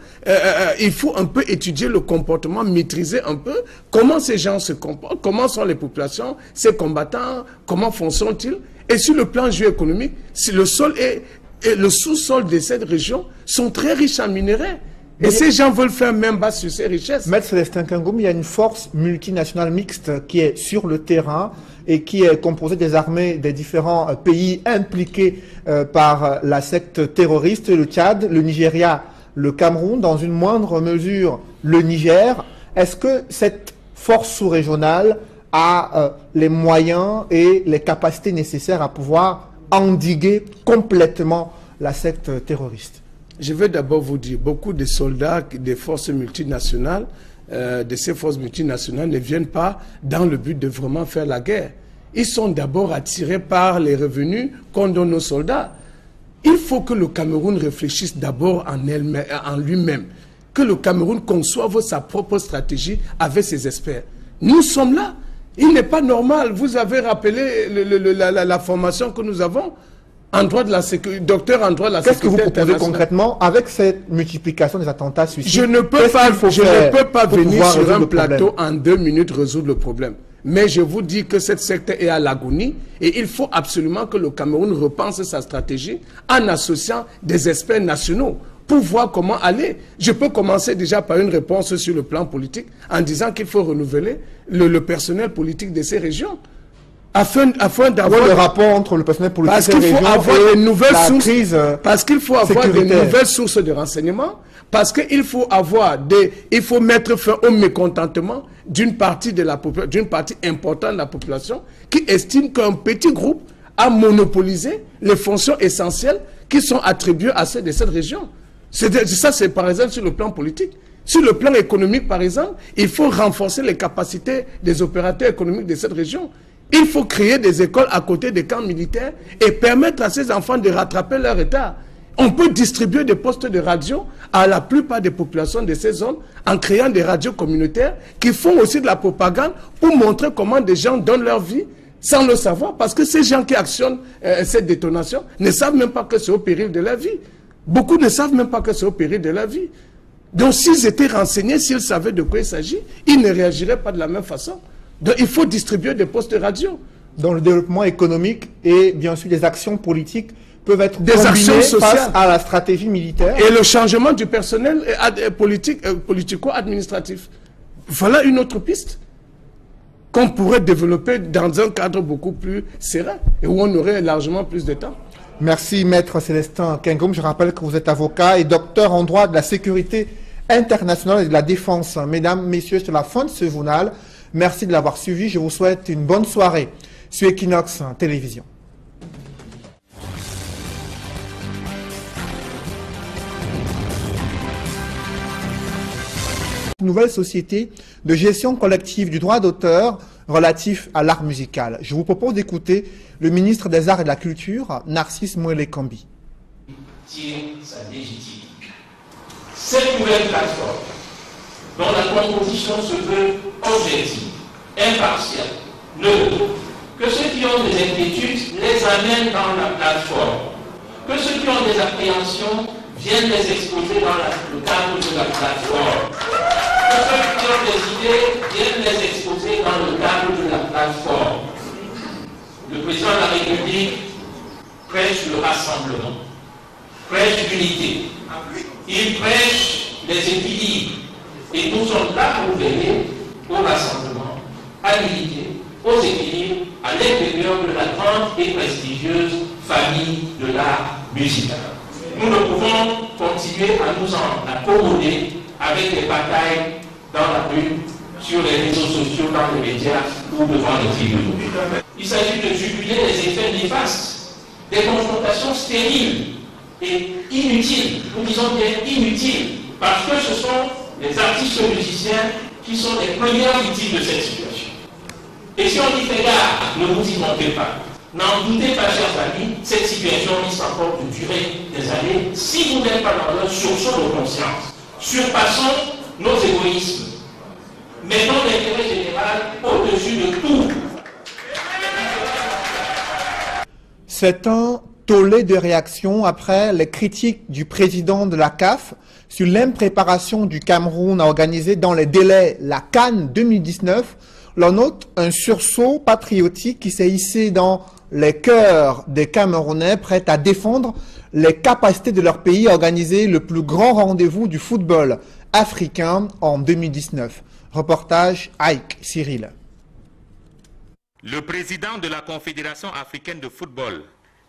S2: il faut un peu étudier le comportement, maîtriser un peu comment ces gens se comportent, comment sont les populations, ces combattants, comment fonctionnent-ils. Et sur le plan géoéconomique, si le sol et le sous-sol de cette région sont très riches en minerais. Et ces gens veulent faire même bas sur ces richesses.
S1: Maître Célestin Kangoum, il y a une force multinationale mixte qui est sur le terrain et qui est composée des armées des différents pays impliqués par la secte terroriste, le Tchad, le Nigeria, le Cameroun, dans une moindre mesure le Niger. Est-ce que cette force sous-régionale a les moyens et les capacités nécessaires à pouvoir endiguer complètement la secte terroriste?
S2: Je vais d'abord vous dire, beaucoup de soldats des forces multinationales, de ces forces multinationales ne viennent pas dans le but de vraiment faire la guerre. Ils sont d'abord attirés par les revenus qu'on donne aux soldats. Il faut que le Cameroun réfléchisse d'abord en lui-même, que le Cameroun conçoive sa propre stratégie avec ses experts. Nous sommes là. Il n'est pas normal. Vous avez rappelé la formation que nous avons. En droit de la sécurité, docteur en droit de la sécurité.
S1: Qu'est-ce que vous proposez concrètement avec cette multiplication des attentats suicides?
S2: Je ne peux pas venir sur un plateau en 2 minutes résoudre le problème. Mais je vous dis que cette secte est à l'agonie et il faut absolument que le Cameroun repense sa stratégie en associant des experts nationaux pour voir comment aller. Je peux commencer déjà par une réponse sur le plan politique en disant qu'il faut renouveler le personnel politique de ces régions. Afin d'avoir
S1: le rapport entre le personnel politique
S2: parce qu'il faut avoir
S1: et
S2: des nouvelles
S1: la
S2: sources,
S1: crise
S2: parce qu'il faut avoir des nouvelles sources de renseignement, parce qu'il faut avoir il faut mettre fin au mécontentement d'une partie de la population, d'une partie importante de la population qui estime qu'un petit groupe a monopolisé les fonctions essentielles qui sont attribuées à ceux de cette région. Ça, c'est par exemple sur le plan politique. Sur le plan économique, par exemple, il faut renforcer les capacités des opérateurs économiques de cette région. Il faut créer des écoles à côté des camps militaires et permettre à ces enfants de rattraper leur état. On peut distribuer des postes de radio à la plupart des populations de ces zones en créant des radios communautaires qui font aussi de la propagande pour montrer comment des gens donnent leur vie sans le savoir. Parce que ces gens qui actionnent cette détonation ne savent même pas que c'est au péril de la vie. Beaucoup ne savent même pas que c'est au péril de la vie. Donc s'ils étaient renseignés, s'ils savaient de quoi il s'agit, ils ne réagiraient pas de la même façon. Donc il faut distribuer des postes de radio.
S1: Dans le développement économique et bien sûr des actions politiques peuvent être
S2: des
S1: combinées
S2: actions sociales
S1: face à la stratégie militaire.
S2: Et le changement du personnel politico-administratif. Voilà une autre piste qu'on pourrait développer dans un cadre beaucoup plus serein et où on aurait largement plus de temps.
S1: Merci Maître Célestin Kangoum. Je rappelle que vous êtes avocat et docteur en droit de la sécurité internationale et de la défense. Mesdames, messieurs, c'est la fin de ce journal. Merci de l'avoir suivi. Je vous souhaite une bonne soirée sur Equinox Télévision. Nouvelle société de gestion collective du droit d'auteur relatif à l'art musical. Je vous propose d'écouter le ministre des Arts et de la Culture, Narcisse Mouélé-Kambi.
S13: Tire sa légitimité. Cette nouvelle plateforme, dont la composition se veut objective, impartiale, neutre, que ceux qui ont des inquiétudes les amènent dans la plateforme, que ceux qui ont des appréhensions viennent les exposer dans le cadre de la plateforme, que ceux qui ont des idées viennent les exposer dans le cadre de la plateforme. Le président de la République prêche le rassemblement, prêche l'unité, il prêche les équilibres. Et nous sommes là pour veiller au rassemblement, à l'unité, aux équilibres, à l'intérieur de la grande et prestigieuse famille de l'art musical. Nous ne pouvons continuer à nous en accommoder avec des batailles dans la rue, sur les réseaux sociaux, dans les médias ou devant les tribunaux. Il s'agit de juguler les effets néfastes, des confrontations stériles et inutiles, nous disons bien inutiles, parce que ce sont les artistes musiciens qui sont les premières victimes de cette situation. Et si on dit faites gaffe, ne vous y montez pas. N'en doutez pas, chers amis, cette situation risque encore de durer des années si vous n'êtes pas dans un sursaut de conscience. Surpassons nos égoïsmes. Mettons l'intérêt général au-dessus de tout.
S1: C'est un tollé de réactions après les critiques du président de la CAF sur l'impréparation du Cameroun à organiser dans les délais la CAN 2019. L'on note un sursaut patriotique qui s'est hissé dans les cœurs des Camerounais prêts à défendre les capacités de leur pays à organiser le plus grand rendez-vous du football africain en 2019. Reportage Ike Cyril.
S14: Le président de la Confédération africaine de football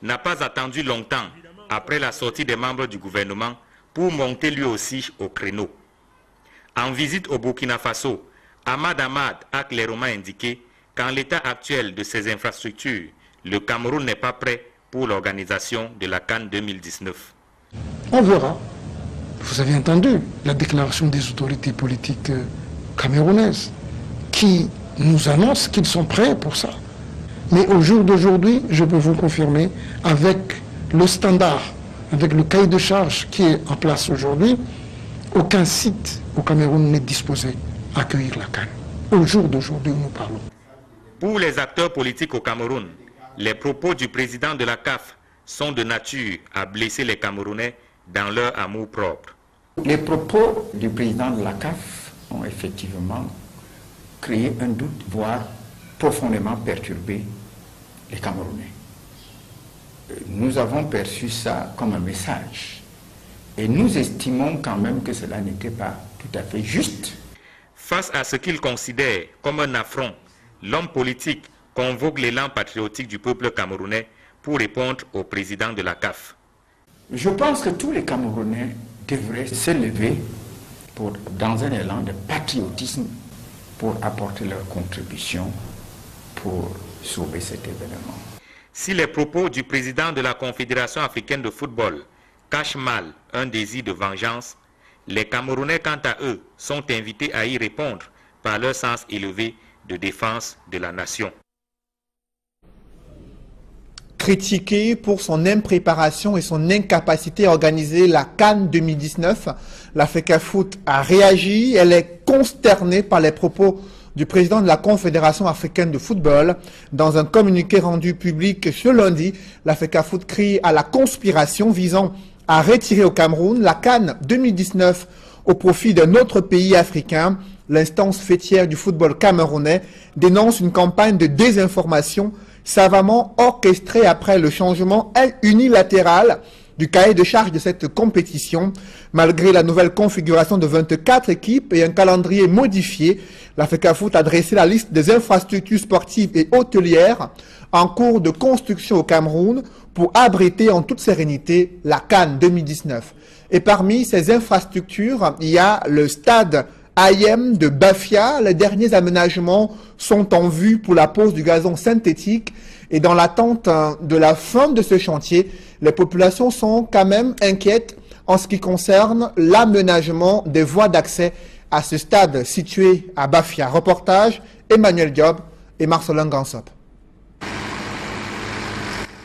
S14: n'a pas attendu longtemps après la sortie des membres du gouvernement pour monter lui aussi au créneau. En visite au Burkina Faso, Ahmad a clairement indiqué qu'en l'état actuel de ses infrastructures, le Cameroun n'est pas prêt pour l'organisation de la CAN 2019.
S3: On verra. Vous avez entendu la déclaration des autorités politiques camerounaises qui nous annoncent qu'ils sont prêts pour ça. Mais au jour d'aujourd'hui, je peux vous confirmer, avec le standard, avec le cahier de charge qui est en place aujourd'hui, aucun site au Cameroun n'est disposé à accueillir la CAN. Au jour d'aujourd'hui où nous parlons.
S14: Pour les acteurs politiques au Cameroun, les propos du président de la CAF sont de nature à blesser les Camerounais dans leur amour propre.
S15: Les propos du président de la CAF ont effectivement créé un doute, voire profondément perturbé les Camerounais. Nous avons perçu ça comme un message et nous estimons quand même que cela n'était pas tout à fait juste.
S14: Face à ce qu'il considère comme un affront, l'homme politique convoque l'élan patriotique du peuple camerounais pour répondre au président de la CAF.
S15: Je pense que tous les Camerounais devraient se lever dans un élan de patriotisme pour apporter leur contribution pour sauver cet événement.
S14: Si les propos du président de la Confédération africaine de football cachent mal un désir de vengeance, les Camerounais, quant à eux, sont invités à y répondre par leur sens élevé de défense de la nation.
S1: Critiqué pour son impréparation et son incapacité à organiser la CAN 2019, la FECAFOOT a réagi. Elle est consternée par les propos du président de la Confédération africaine de football. Dans un communiqué rendu public ce lundi, la FECAFOOT crie à la conspiration visant à retirer au Cameroun la CAN 2019 au profit d'un autre pays africain. L'instance fêtière du football camerounais dénonce une campagne de désinformation savamment orchestrée après le changement unilatéral du cahier de charge de cette compétition. Malgré la nouvelle configuration de 24 équipes et un calendrier modifié, la FECAFOOT a dressé la liste des infrastructures sportives et hôtelières en cours de construction au Cameroun pour abriter en toute sérénité la CAN 2019. Et parmi ces infrastructures, il y a le stade AIM de Bafia. Les derniers aménagements sont en vue pour la pose du gazon synthétique et dans l'attente de la fin de ce chantier, les populations sont quand même inquiètes en ce qui concerne l'aménagement des voies d'accès à ce stade situé à Bafia. Reportage Emmanuel Diop et Marcelin Gansop.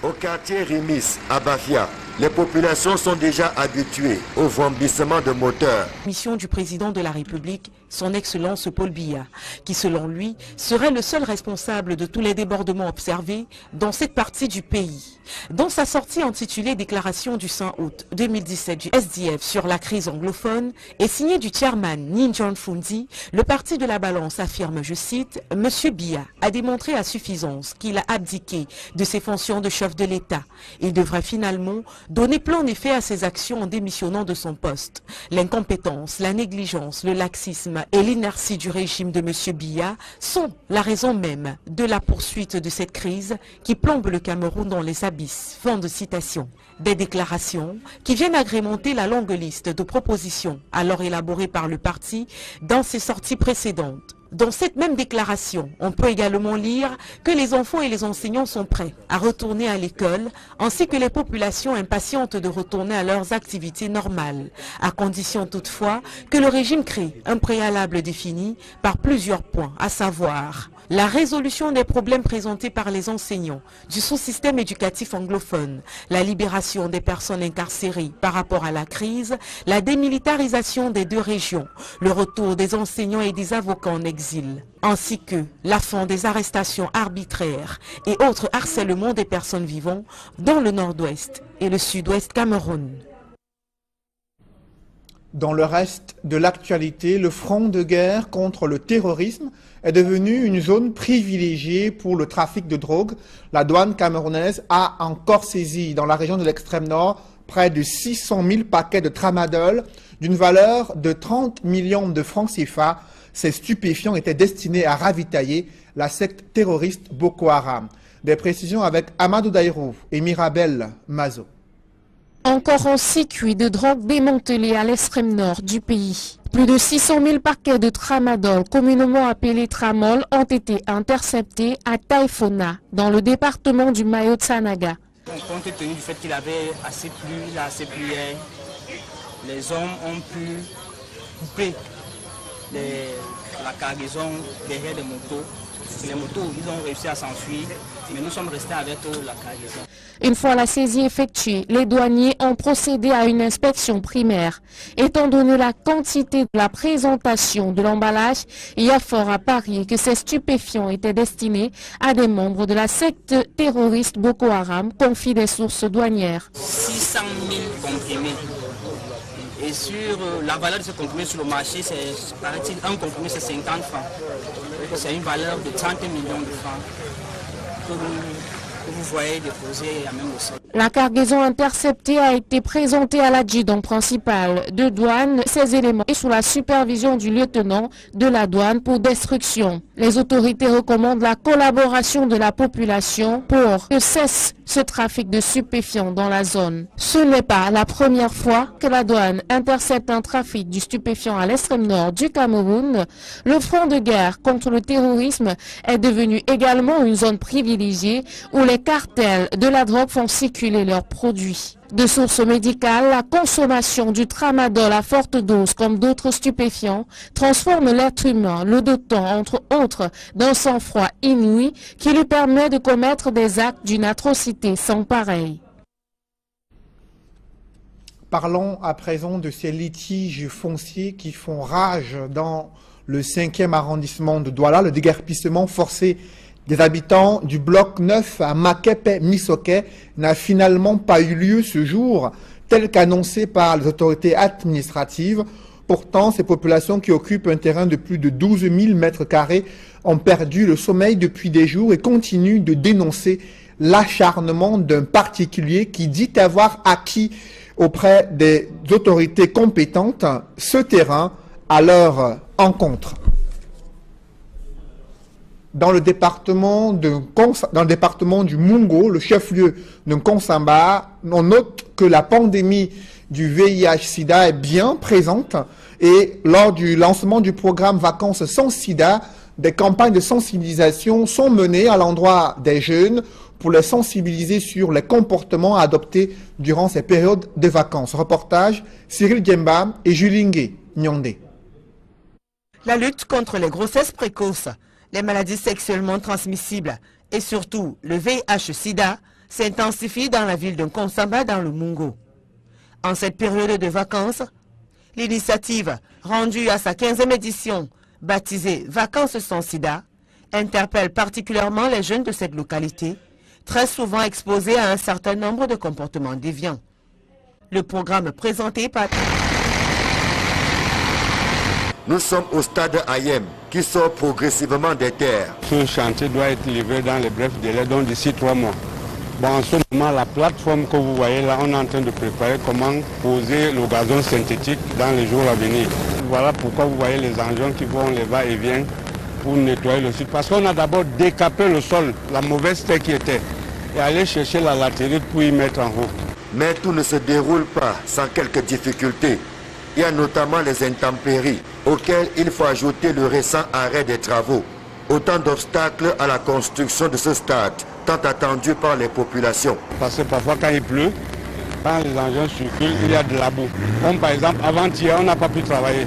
S8: Au quartier Rimis, à Bafia, les populations sont déjà habituées au vrombissement de moteurs.
S5: Mission du président de la République, son Excellence Paul Biya, qui selon lui serait le seul responsable de tous les débordements observés dans cette partie du pays. Dans sa sortie intitulée Déclaration du 5 août 2017 du SDF sur la crise anglophone et signée du chairman Ninjon Fundi, le parti de la balance affirme, je cite, « Monsieur Biya a démontré à suffisance qu'il a abdiqué de ses fonctions de chef de l'État. Il devrait finalement donner plein effet à ses actions en démissionnant de son poste. L'incompétence, la négligence, le laxisme et l'inertie du régime de M. Biya sont la raison même de la poursuite de cette crise qui plombe le Cameroun dans les abysses. » Fin de citation. Des déclarations qui viennent agrémenter la longue liste de propositions alors élaborées par le parti dans ses sorties précédentes. Dans cette même déclaration, on peut également lire que les enfants et les enseignants sont prêts à retourner à l'école, ainsi que les populations impatientes de retourner à leurs activités normales, à condition toutefois que le régime crée un préalable défini par plusieurs points, à savoir la résolution des problèmes présentés par les enseignants du sous-système éducatif anglophone, la libération des personnes incarcérées par rapport à la crise, la démilitarisation des deux régions, le retour des enseignants et des avocats en exil, ainsi que la fin des arrestations arbitraires et autres harcèlements des personnes vivant dans le nord-ouest et le sud-ouest Cameroun.
S1: Dans le reste de l'actualité, le front de guerre contre le terrorisme est devenu une zone privilégiée pour le trafic de drogue. La douane camerounaise a encore saisi dans la région de l'extrême nord près de 600 000 paquets de tramadol d'une valeur de 30 millions de francs CFA. Ces stupéfiants étaient destinés à ravitailler la secte terroriste Boko Haram. Des précisions avec Amadou Daïrou et Mirabel Mazo.
S4: Encore un circuit de drogue démantelé à l'extrême nord du pays. Plus de 600 000 paquets de tramadol, communément appelé tramol, ont été interceptés à Taïfona, dans le département du Mayo-Tsanaga.
S6: Compte tenu du fait qu'il avait assez plu, il a assez plu, les hommes ont pu couper la cargaison derrière les motos. Les motos, ils ont réussi à s'enfuir, mais nous sommes restés avec la cargaison.
S4: Une fois la saisie effectuée, les douaniers ont procédé à une inspection primaire. Étant donné la quantité de la présentation de l'emballage, il y a fort à parier que ces stupéfiants étaient destinés à des membres de la secte terroriste Boko Haram, confient des sources douanières.
S6: 600 000 comprimés. Et sur la valeur de ce comprimé sur le marché, paraît-il, un comprimé c'est 50 francs. C'est une valeur de 30 millions de francs que vous voyez déposer à même au sol.
S4: La cargaison interceptée a été présentée à l'adjudant principal de douane. Ces éléments et sous la supervision du lieutenant de la douane pour destruction. Les autorités recommandent la collaboration de la population pour que cesse ce trafic de stupéfiants dans la zone. Ce n'est pas la première fois que la douane intercepte un trafic du stupéfiant à l'extrême nord du Cameroun. Le front de guerre contre le terrorisme est devenu également une zone privilégiée où les cartels de la drogue font circuler leurs produits. De source médicale, la consommation du tramadol à forte dose comme d'autres stupéfiants transforme l'être humain, le dotant entre autres d'un sang-froid inouï qui lui permet de commettre des actes d'une atrocité sans pareil.
S1: Parlons à présent de ces litiges fonciers qui font rage dans le 5e arrondissement de Douala, le déguerpissement forcé des habitants du bloc 9 à Makepe-Misoke n'a finalement pas eu lieu ce jour, tel qu'annoncé par les autorités administratives. Pourtant, ces populations qui occupent un terrain de plus de 12 000 mètres carrés ont perdu le sommeil depuis des jours et continuent de dénoncer l'acharnement d'un particulier qui dit avoir acquis auprès des autorités compétentes ce terrain à leur encontre. Dans le département du Mungo, le chef-lieu de Nkonsamba, on note que la pandémie du VIH-Sida est bien présente et lors du lancement du programme Vacances sans Sida, des campagnes de sensibilisation sont menées à l'endroit des jeunes pour les sensibiliser sur les comportements à adopter durant ces périodes de vacances. Reportage Cyril Djemba et Julingue Nyondé.
S5: La lutte contre les grossesses précoces, les maladies sexuellement transmissibles et surtout le VIH-Sida s'intensifie dans la ville de Nkonsamba dans le Mungo. En cette période de vacances, l'initiative, rendue à sa 15e édition, baptisée Vacances sans Sida, interpelle particulièrement les jeunes de cette localité, très souvent exposés à un certain nombre de comportements déviants. Le programme présenté par...
S8: Nous sommes au stade Ayem, qui sort progressivement des terres.
S7: Ce chantier doit être livré dans les brefs délais, donc d'ici 3 mois. Bon, en ce moment, la plateforme que vous voyez là, on est en train de préparer comment poser le gazon synthétique dans les jours à venir. Voilà pourquoi vous voyez les engins qui vont les va-et-vient pour nettoyer le site. Parce qu'on a d'abord décapé le sol, la mauvaise terre qui était, et aller chercher la latérite pour y mettre en haut.
S8: Mais tout ne se déroule pas sans quelques difficultés. Il y a notamment les intempéries. auquel il faut ajouter le récent arrêt des travaux. Autant d'obstacles à la construction de ce stade, tant attendu par les populations.
S7: Parce que parfois quand il pleut, quand les engins circulent, il y a de la boue. Comme par exemple, avant-hier, on n'a pas pu travailler.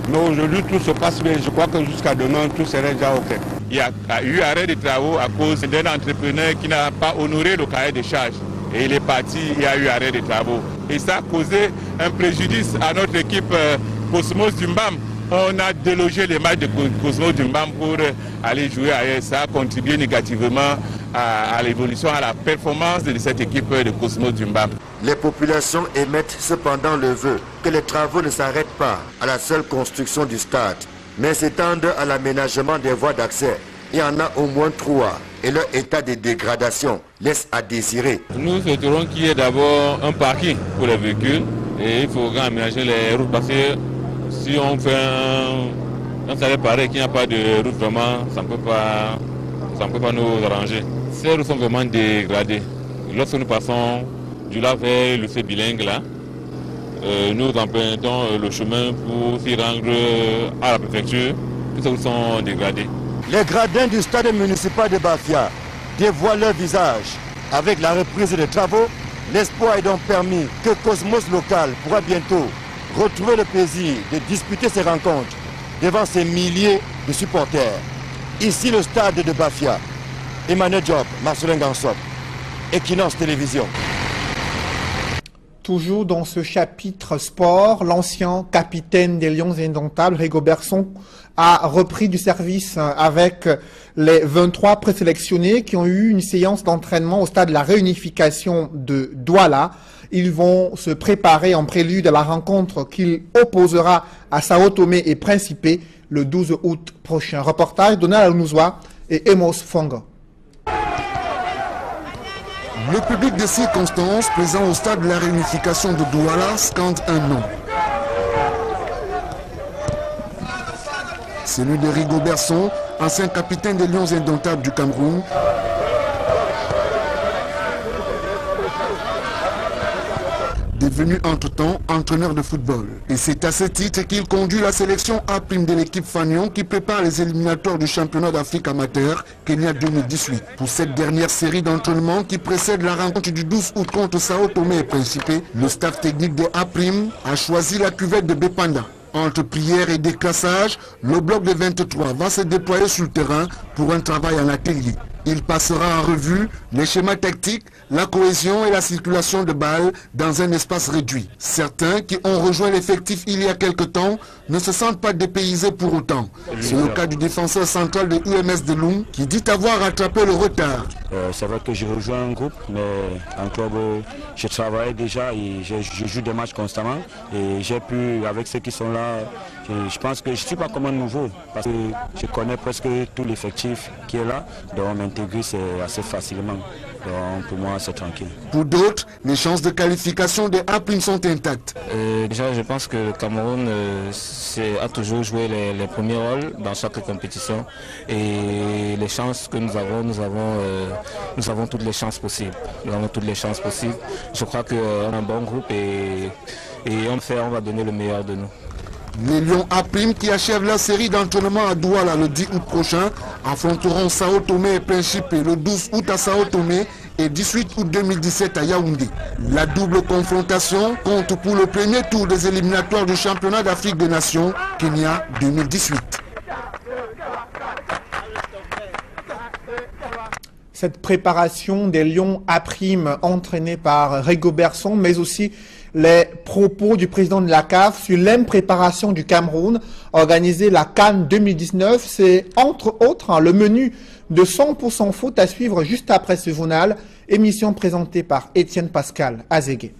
S7: Mais aujourd'hui, tout se passe bien. Je crois que jusqu'à demain, tout serait déjà OK.
S16: Il y a eu arrêt de travaux à cause d'un entrepreneur qui n'a pas honoré le cahier de charges. Et il est parti, il y a eu arrêt de travaux. Et ça a causé un préjudice à notre équipe Cosmos Dumbam. On a délogé les matchs de Cosmos Dumbam pour aller jouer ailleurs. Ça a contribué négativement à l'évolution, à la performance de cette équipe de Cosmos Dumbam.
S8: Les populations émettent cependant le vœu que les travaux ne s'arrêtent pas à la seule construction du stade, mais s'étendent à l'aménagement des voies d'accès. Il y en a au moins 3 et leur état de dégradation laisse à désirer.
S16: Nous souhaiterons qu'il y ait d'abord un parking pour les véhicules et il faudra aménager les routes parce que si on fait un salaire pareil qu'il n'y a pas de route vraiment, ça ne peut pas nous arranger. Ces routes sont vraiment dégradées. Lorsque nous passons du là vers le lycée bilingue là, nous empruntons le chemin pour s'y rendre à la préfecture. Toutes ces routes sont dégradées.
S8: Les gradins du stade municipal de Bafia dévoilent leur visage. Avec la reprise des travaux, l'espoir est donc permis que Cosmos local pourra bientôt retrouver le plaisir de disputer ses rencontres devant ces milliers de supporters. Ici le stade de Bafia. Emmanuel Job, Marcelin Gansop, Equinox Télévision.
S1: Toujours dans ce chapitre sport, l'ancien capitaine des Lions Indomptables, Rigobertson, a repris du service avec les 23 présélectionnés qui ont eu une séance d'entraînement au stade de la réunification de Douala. Ils vont se préparer en prélude à la rencontre qu'il opposera à Sao Tomé et Principe le 12 août prochain. Reportage Donald Almouzoua et Emos Fongo.
S17: Le public de circonstances présent au stade de la réunification de Douala scande un nom. Celui de Rigobertson, ancien capitaine des Lions Indomptables du Cameroun. Devenu entre-temps entraîneur de football. Et c'est à ce titre qu'il conduit la sélection A' de l'équipe Fagnon qui prépare les éliminatoires du championnat d'Afrique amateur Kenya 2018. Pour cette dernière série d'entraînements qui précède la rencontre du 12 août contre Sao Tomé et Principe, le staff technique des A' a choisi la cuvette de Bepanda. Entre prières et déclassage, le bloc de 23 va se déployer sur le terrain pour un travail en atelier. Il passera en revue les schémas tactiques, la cohésion et la circulation de balles dans un espace réduit. Certains qui ont rejoint l'effectif il y a quelque temps ne se sentent pas dépaysés pour autant. C'est le cas du défenseur central de UMS de Loum qui dit avoir rattrapé le retard.
S18: C'est vrai que j'ai rejoint un groupe, mais en club, je travaille déjà et je joue des matchs constamment. Et j'ai pu, avec ceux qui sont là, je pense que je ne suis pas comme un nouveau parce que je connais presque tout l'effectif qui est là. Donc m'intégrer c'est assez facilement. Donc pour moi c'est tranquille.
S17: Pour d'autres, les chances de qualification des A' sont intactes.
S19: Déjà je pense que le Cameroun a toujours joué les premiers rôles dans chaque compétition. Et les chances que nous avons toutes les chances possibles. Nous avons toutes les chances possibles. Je crois qu'on a un bon groupe et on va donner le meilleur de nous.
S17: Les Lions A' qui achèvent la série d'entraînement à Douala le 10 août prochain affronteront Sao Tomé et Principe le 12 août à Sao Tomé et 18 août 2017 à Yaoundé. La double confrontation compte pour le premier tour des éliminatoires du championnat d'Afrique des Nations Kenya 2018.
S1: Cette préparation des Lions A' entraînés par Rigobertson, mais aussi les propos du président de la CAF sur l'impréparation du Cameroun, organisée la CAN 2019. C'est entre autres le menu de 100% foot à suivre juste après ce journal, émission présentée par Étienne Pascal Azégué.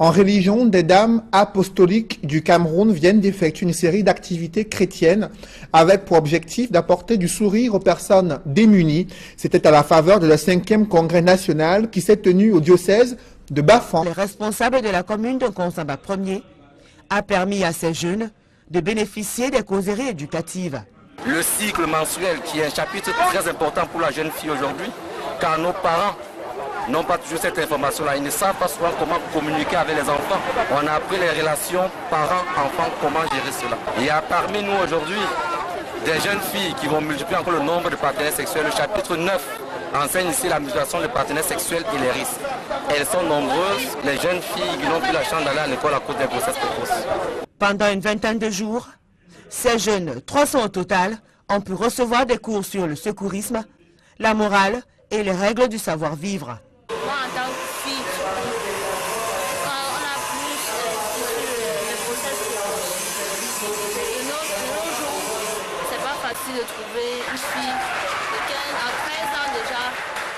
S1: En religion, des dames apostoliques du Cameroun viennent d'effectuer une série d'activités chrétiennes avec pour objectif d'apporter du sourire aux personnes démunies. C'était à la faveur de la 5e congrès national qui s'est tenu au diocèse de Bafan.
S5: Le responsable de la commune de Konsamba 1er a permis à ces jeunes de bénéficier des causeries éducatives.
S9: Le cycle mensuel qui est un chapitre très important pour la jeune fille aujourd'hui, car nos parents n'ont pas toujours cette information-là. Ils ne savent pas souvent comment communiquer avec les enfants. On a appris les relations parents-enfants, comment gérer cela. Il y a parmi nous aujourd'hui des jeunes filles qui vont multiplier encore le nombre de partenaires sexuels. Le chapitre 9 enseigne ici la multiplication des partenaires sexuels et les risques. Elles sont nombreuses, les jeunes filles qui n'ont plus la chance d'aller à l'école à cause des grossesses précoces. Pendant une vingtaine de jours, ces jeunes, 300 au total, ont pu recevoir des cours sur le secourisme, la morale et les règles du savoir-vivre.
S10: Moi, en tant que fille, quand on a plus sur les grossesses de nos jours, c'est pas facile de trouver une fille de 15 à 13 ans déjà.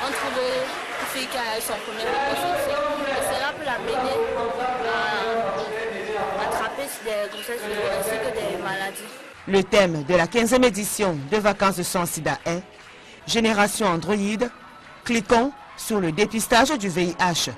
S10: On trouve une fille qui a eu son premier grossesse. Et cela peut l'amener à attraper des grossesses ainsi que des maladies.
S5: Le thème de la 15e édition de Vacances sans sida est « Génération Android, cliquons sur le dépistage du VIH ».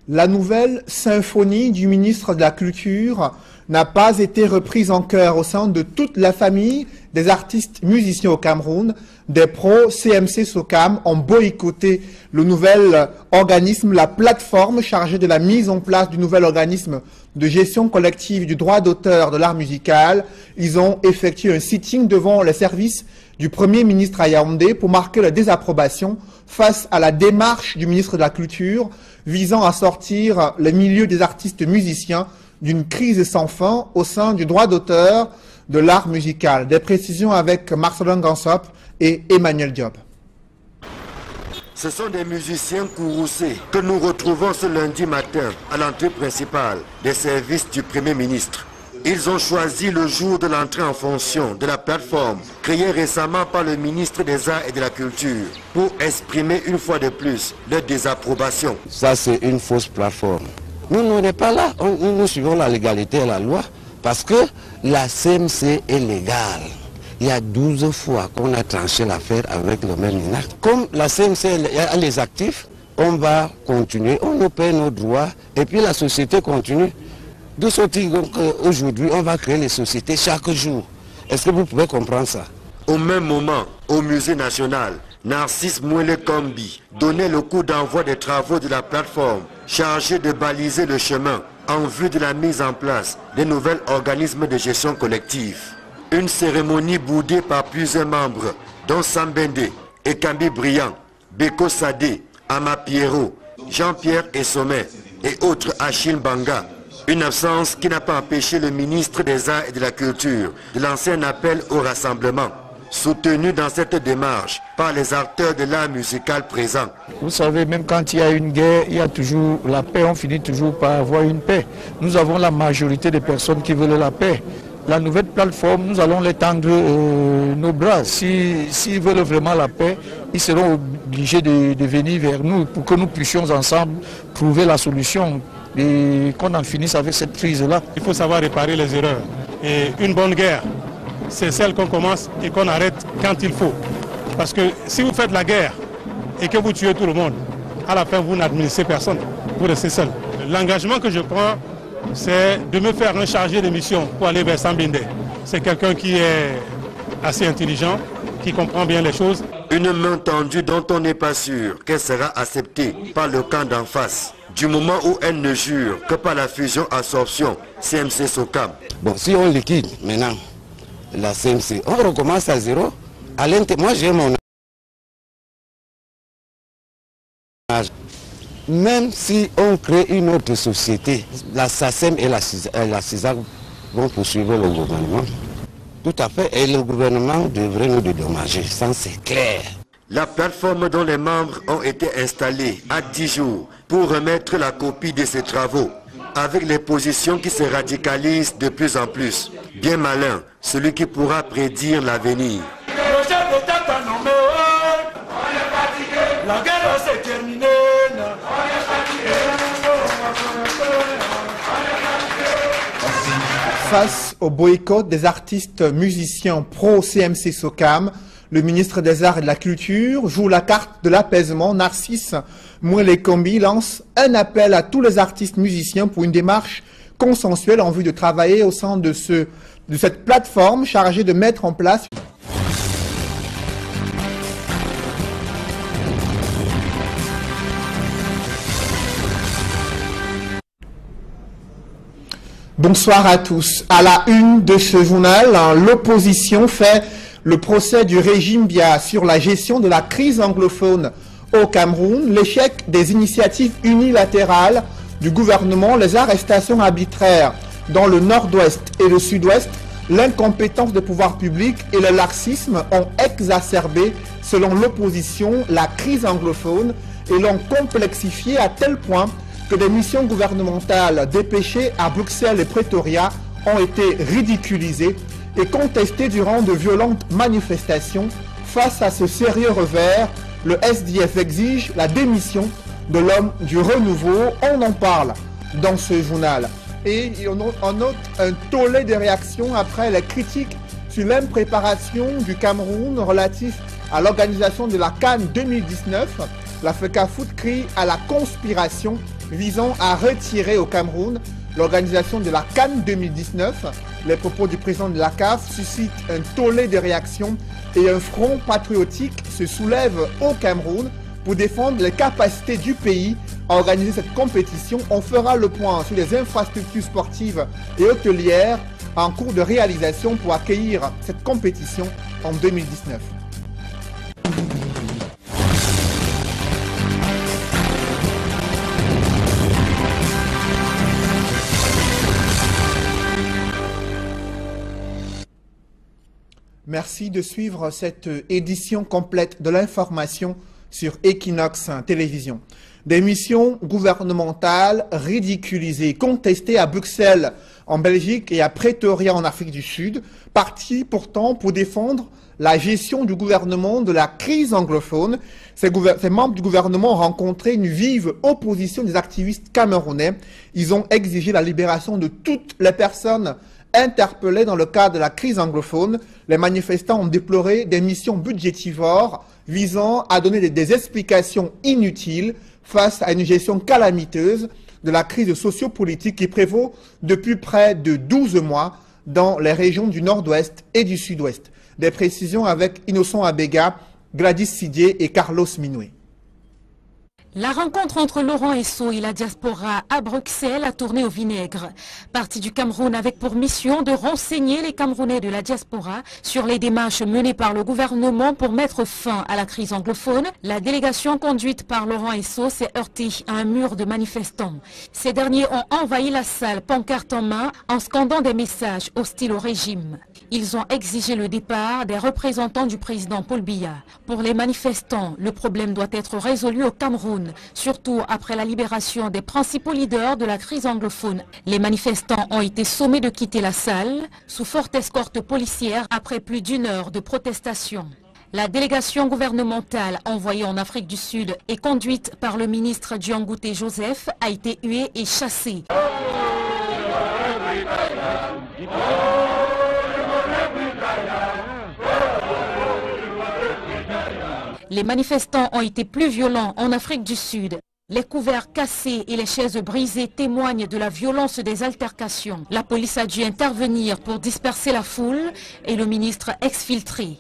S1: La nouvelle symphonie du ministre de la Culture n'a pas été reprise en chœur au sein de toute la famille des artistes musiciens au Cameroun. Des pros CMC SOCAM ont boycotté le nouvel organisme, la plateforme chargée de la mise en place du nouvel organisme de gestion collective du droit d'auteur de l'art musical. Ils ont effectué un sitting devant les services du Premier ministre à Yaoundé pour marquer la désapprobation face à la démarche du ministre de la Culture visant à sortir le milieu des artistes musiciens d'une crise sans fin au sein du droit d'auteur de l'art musical. Des précisions avec Marcelin Gansop et Emmanuel Diop.
S8: Ce sont des musiciens courroucés que nous retrouvons ce lundi matin à l'entrée principale des services du Premier ministre. Ils ont choisi le jour de l'entrée en fonction de la plateforme créée récemment par le ministre des Arts et de la Culture pour exprimer une fois de plus leur désapprobation.
S11: Ça, c'est une fausse plateforme. Nous, on n'est pas là. Nous suivons la légalité et la loi parce que la CMC est légale. Il y a 12 fois qu'on a tranché l'affaire avec le même ministre. Comme la CMC a les actifs, on va continuer, on nous paie nos droits et puis la société continue. De sortir donc aujourd'hui, on va créer les sociétés chaque jour. Est-ce que vous pouvez comprendre ça?
S8: Au même moment, au Musée national, Narcisse Mouele Kombi donnait le coup d'envoi des travaux de la plateforme chargée de baliser le chemin en vue de la mise en place des nouveaux organismes de gestion collective. Une cérémonie boudée par plusieurs membres, dont Sambende, Ekambi Briand, Beko Sadé, Ama Pierrot, Jean-Pierre Essomé et autres Achille Banga. Une absence qui n'a pas empêché le ministre des Arts et de la Culture de lancer un appel au rassemblement, soutenu dans cette démarche par les acteurs de l'art musical présents.
S24: Vous savez, même quand il y a une guerre, il y a toujours la paix, on finit toujours par avoir une paix. Nous avons la majorité des personnes qui veulent la paix. La nouvelle plateforme, nous allons les tendre nos bras. S'ils veulent vraiment la paix, ils seront obligés de venir vers nous pour que nous puissions ensemble trouver la solution et qu'on en finisse avec cette crise-là.
S25: Il faut savoir réparer les erreurs. Et une bonne guerre, c'est celle qu'on commence et qu'on arrête quand il faut. Parce que si vous faites la guerre et que vous tuez tout le monde, à la fin, vous n'administrez personne. Vous restez seul. L'engagement que je prends, c'est de me faire un chargé de mission pour aller vers Sambinde. C'est quelqu'un qui est assez intelligent, qui comprend bien les choses.
S8: Une main tendue dont on n'est pas sûr qu'elle sera acceptée par le camp d'en face, du moment où elle ne jure que par la fusion-absorption CMC SOCAM.
S11: Bon, si on liquide maintenant la CMC, on recommence à zéro. Moi, j'ai mon âge. Même si on crée une autre société, la SACEM et la CISAC vont poursuivre le gouvernement. Tout à fait, et le gouvernement devrait nous dédommager, ça c'est clair.
S8: La plateforme dont les membres ont été installés à 10 jours pour remettre la copie de ces travaux, avec les positions qui se radicalisent de plus en plus. Bien malin, celui qui pourra prédire l'avenir.
S12: La guerre s'est terminée.
S1: Face au boycott des artistes musiciens pro-CMC SOCAM, le ministre des Arts et de la Culture joue la carte de l'apaisement. Narcisse Mouele Kombi lance un appel à tous les artistes musiciens pour une démarche consensuelle en vue de travailler au sein de ce de cette plateforme chargée de mettre en place Bonsoir à tous. À la une de ce journal, l'opposition fait le procès du régime Biya sur la gestion de la crise anglophone au Cameroun, l'échec des initiatives unilatérales du gouvernement, les arrestations arbitraires dans le nord-ouest et le sud-ouest, l'incompétence des pouvoirs publics et le laxisme ont exacerbé, selon l'opposition, la crise anglophone et l'ont complexifié à tel point que des missions gouvernementales dépêchées à Bruxelles et Pretoria ont été ridiculisées et contestées durant de violentes manifestations. Face à ce sérieux revers, le SDF exige la démission de l'homme du renouveau. On en parle dans ce journal. Et on note un tollé de réactions après les critiques sur l'impréparation du Cameroun relatif à l'organisation de la CAN 2019. La FECAFOOT crie à la conspiration visant à retirer au Cameroun l'organisation de la CAN 2019. Les propos du président de la CAF suscitent un tollé de réactions et un front patriotique se soulève au Cameroun pour défendre les capacités du pays à organiser cette compétition. On fera le point sur les infrastructures sportives et hôtelières en cours de réalisation pour accueillir cette compétition en 2019. Merci de suivre cette édition complète de l'information sur Equinox Télévision. Des missions gouvernementales ridiculisées, contestées à Bruxelles en Belgique et à Pretoria en Afrique du Sud, partis pourtant pour défendre la gestion du gouvernement de la crise anglophone. Ces membres du gouvernement ont rencontré une vive opposition des activistes camerounais. Ils ont exigé la libération de toutes les personnes interpellés dans le cadre de la crise anglophone. Les manifestants ont déploré des missions budgétivores visant à donner des explications inutiles face à une gestion calamiteuse de la crise sociopolitique qui prévaut depuis près de 12 mois dans les régions du nord-ouest et du sud-ouest. Des précisions avec Innocent Abega, Gladys Sidier et Carlos Minoué.
S4: La rencontre entre Laurent Esso et la diaspora à Bruxelles a tourné au vinaigre. Parti du Cameroun avec pour mission de renseigner les Camerounais de la diaspora sur les démarches menées par le gouvernement pour mettre fin à la crise anglophone, la délégation conduite par Laurent Esso s'est heurtée à un mur de manifestants. Ces derniers ont envahi la salle, pancarte en main, en scandant des messages hostiles au régime. Ils ont exigé le départ des représentants du président Paul Biya. Pour les manifestants, le problème doit être résolu au Cameroun, surtout après la libération des principaux leaders de la crise anglophone. Les manifestants ont été sommés de quitter la salle sous forte escorte policière après plus d'1 heure de protestation. La délégation gouvernementale envoyée en Afrique du Sud et conduite par le ministre Diangoute Joseph a été huée et chassée. Les manifestants ont été plus violents en Afrique du Sud. Les couverts cassés et les chaises brisées témoignent de la violence des altercations. La police a dû intervenir pour disperser la foule et le ministre exfiltré.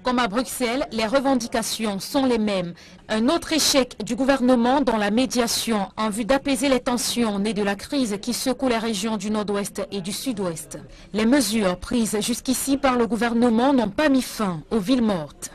S4: Comme à Bruxelles, les revendications sont les mêmes. Un autre échec du gouvernement dans la médiation en vue d'apaiser les tensions nées de la crise qui secoue les régions du nord-ouest et du sud-ouest. Les mesures prises jusqu'ici par le gouvernement n'ont pas mis fin aux villes mortes.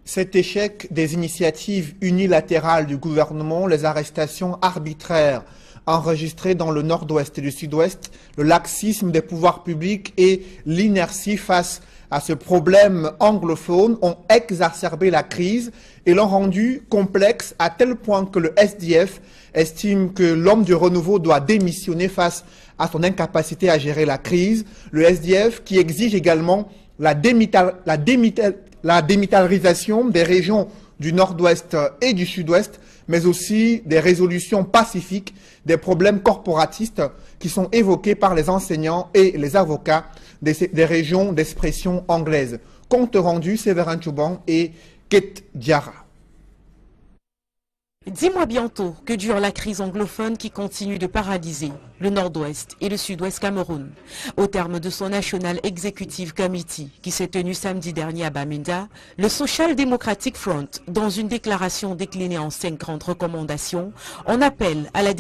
S1: Cet échec des initiatives unilatérales du gouvernement, les arrestations arbitraires enregistrées dans le nord-ouest et le sud-ouest, le laxisme des pouvoirs publics et l'inertie face à ce problème anglophone ont exacerbé la crise et l'ont rendue complexe à tel point que le SDF estime que l'homme du renouveau doit démissionner face à son incapacité à gérer la crise. Le SDF qui exige également la démilitarisation des régions du nord-ouest et du sud-ouest, mais aussi des résolutions pacifiques des problèmes corporatistes qui sont évoqués par les enseignants et les avocats des régions d'expression anglaise. Compte rendu, Séverin Chouban et Kate Diarra.
S5: 10 mois bientôt que dure la crise anglophone qui continue de paralyser le nord-ouest et le sud-ouest Cameroun. Au terme de son National Executive Committee qui s'est tenu samedi dernier à Bamenda, le Social Democratic Front, dans une déclaration déclinée en 5 grandes recommandations, en appelle à la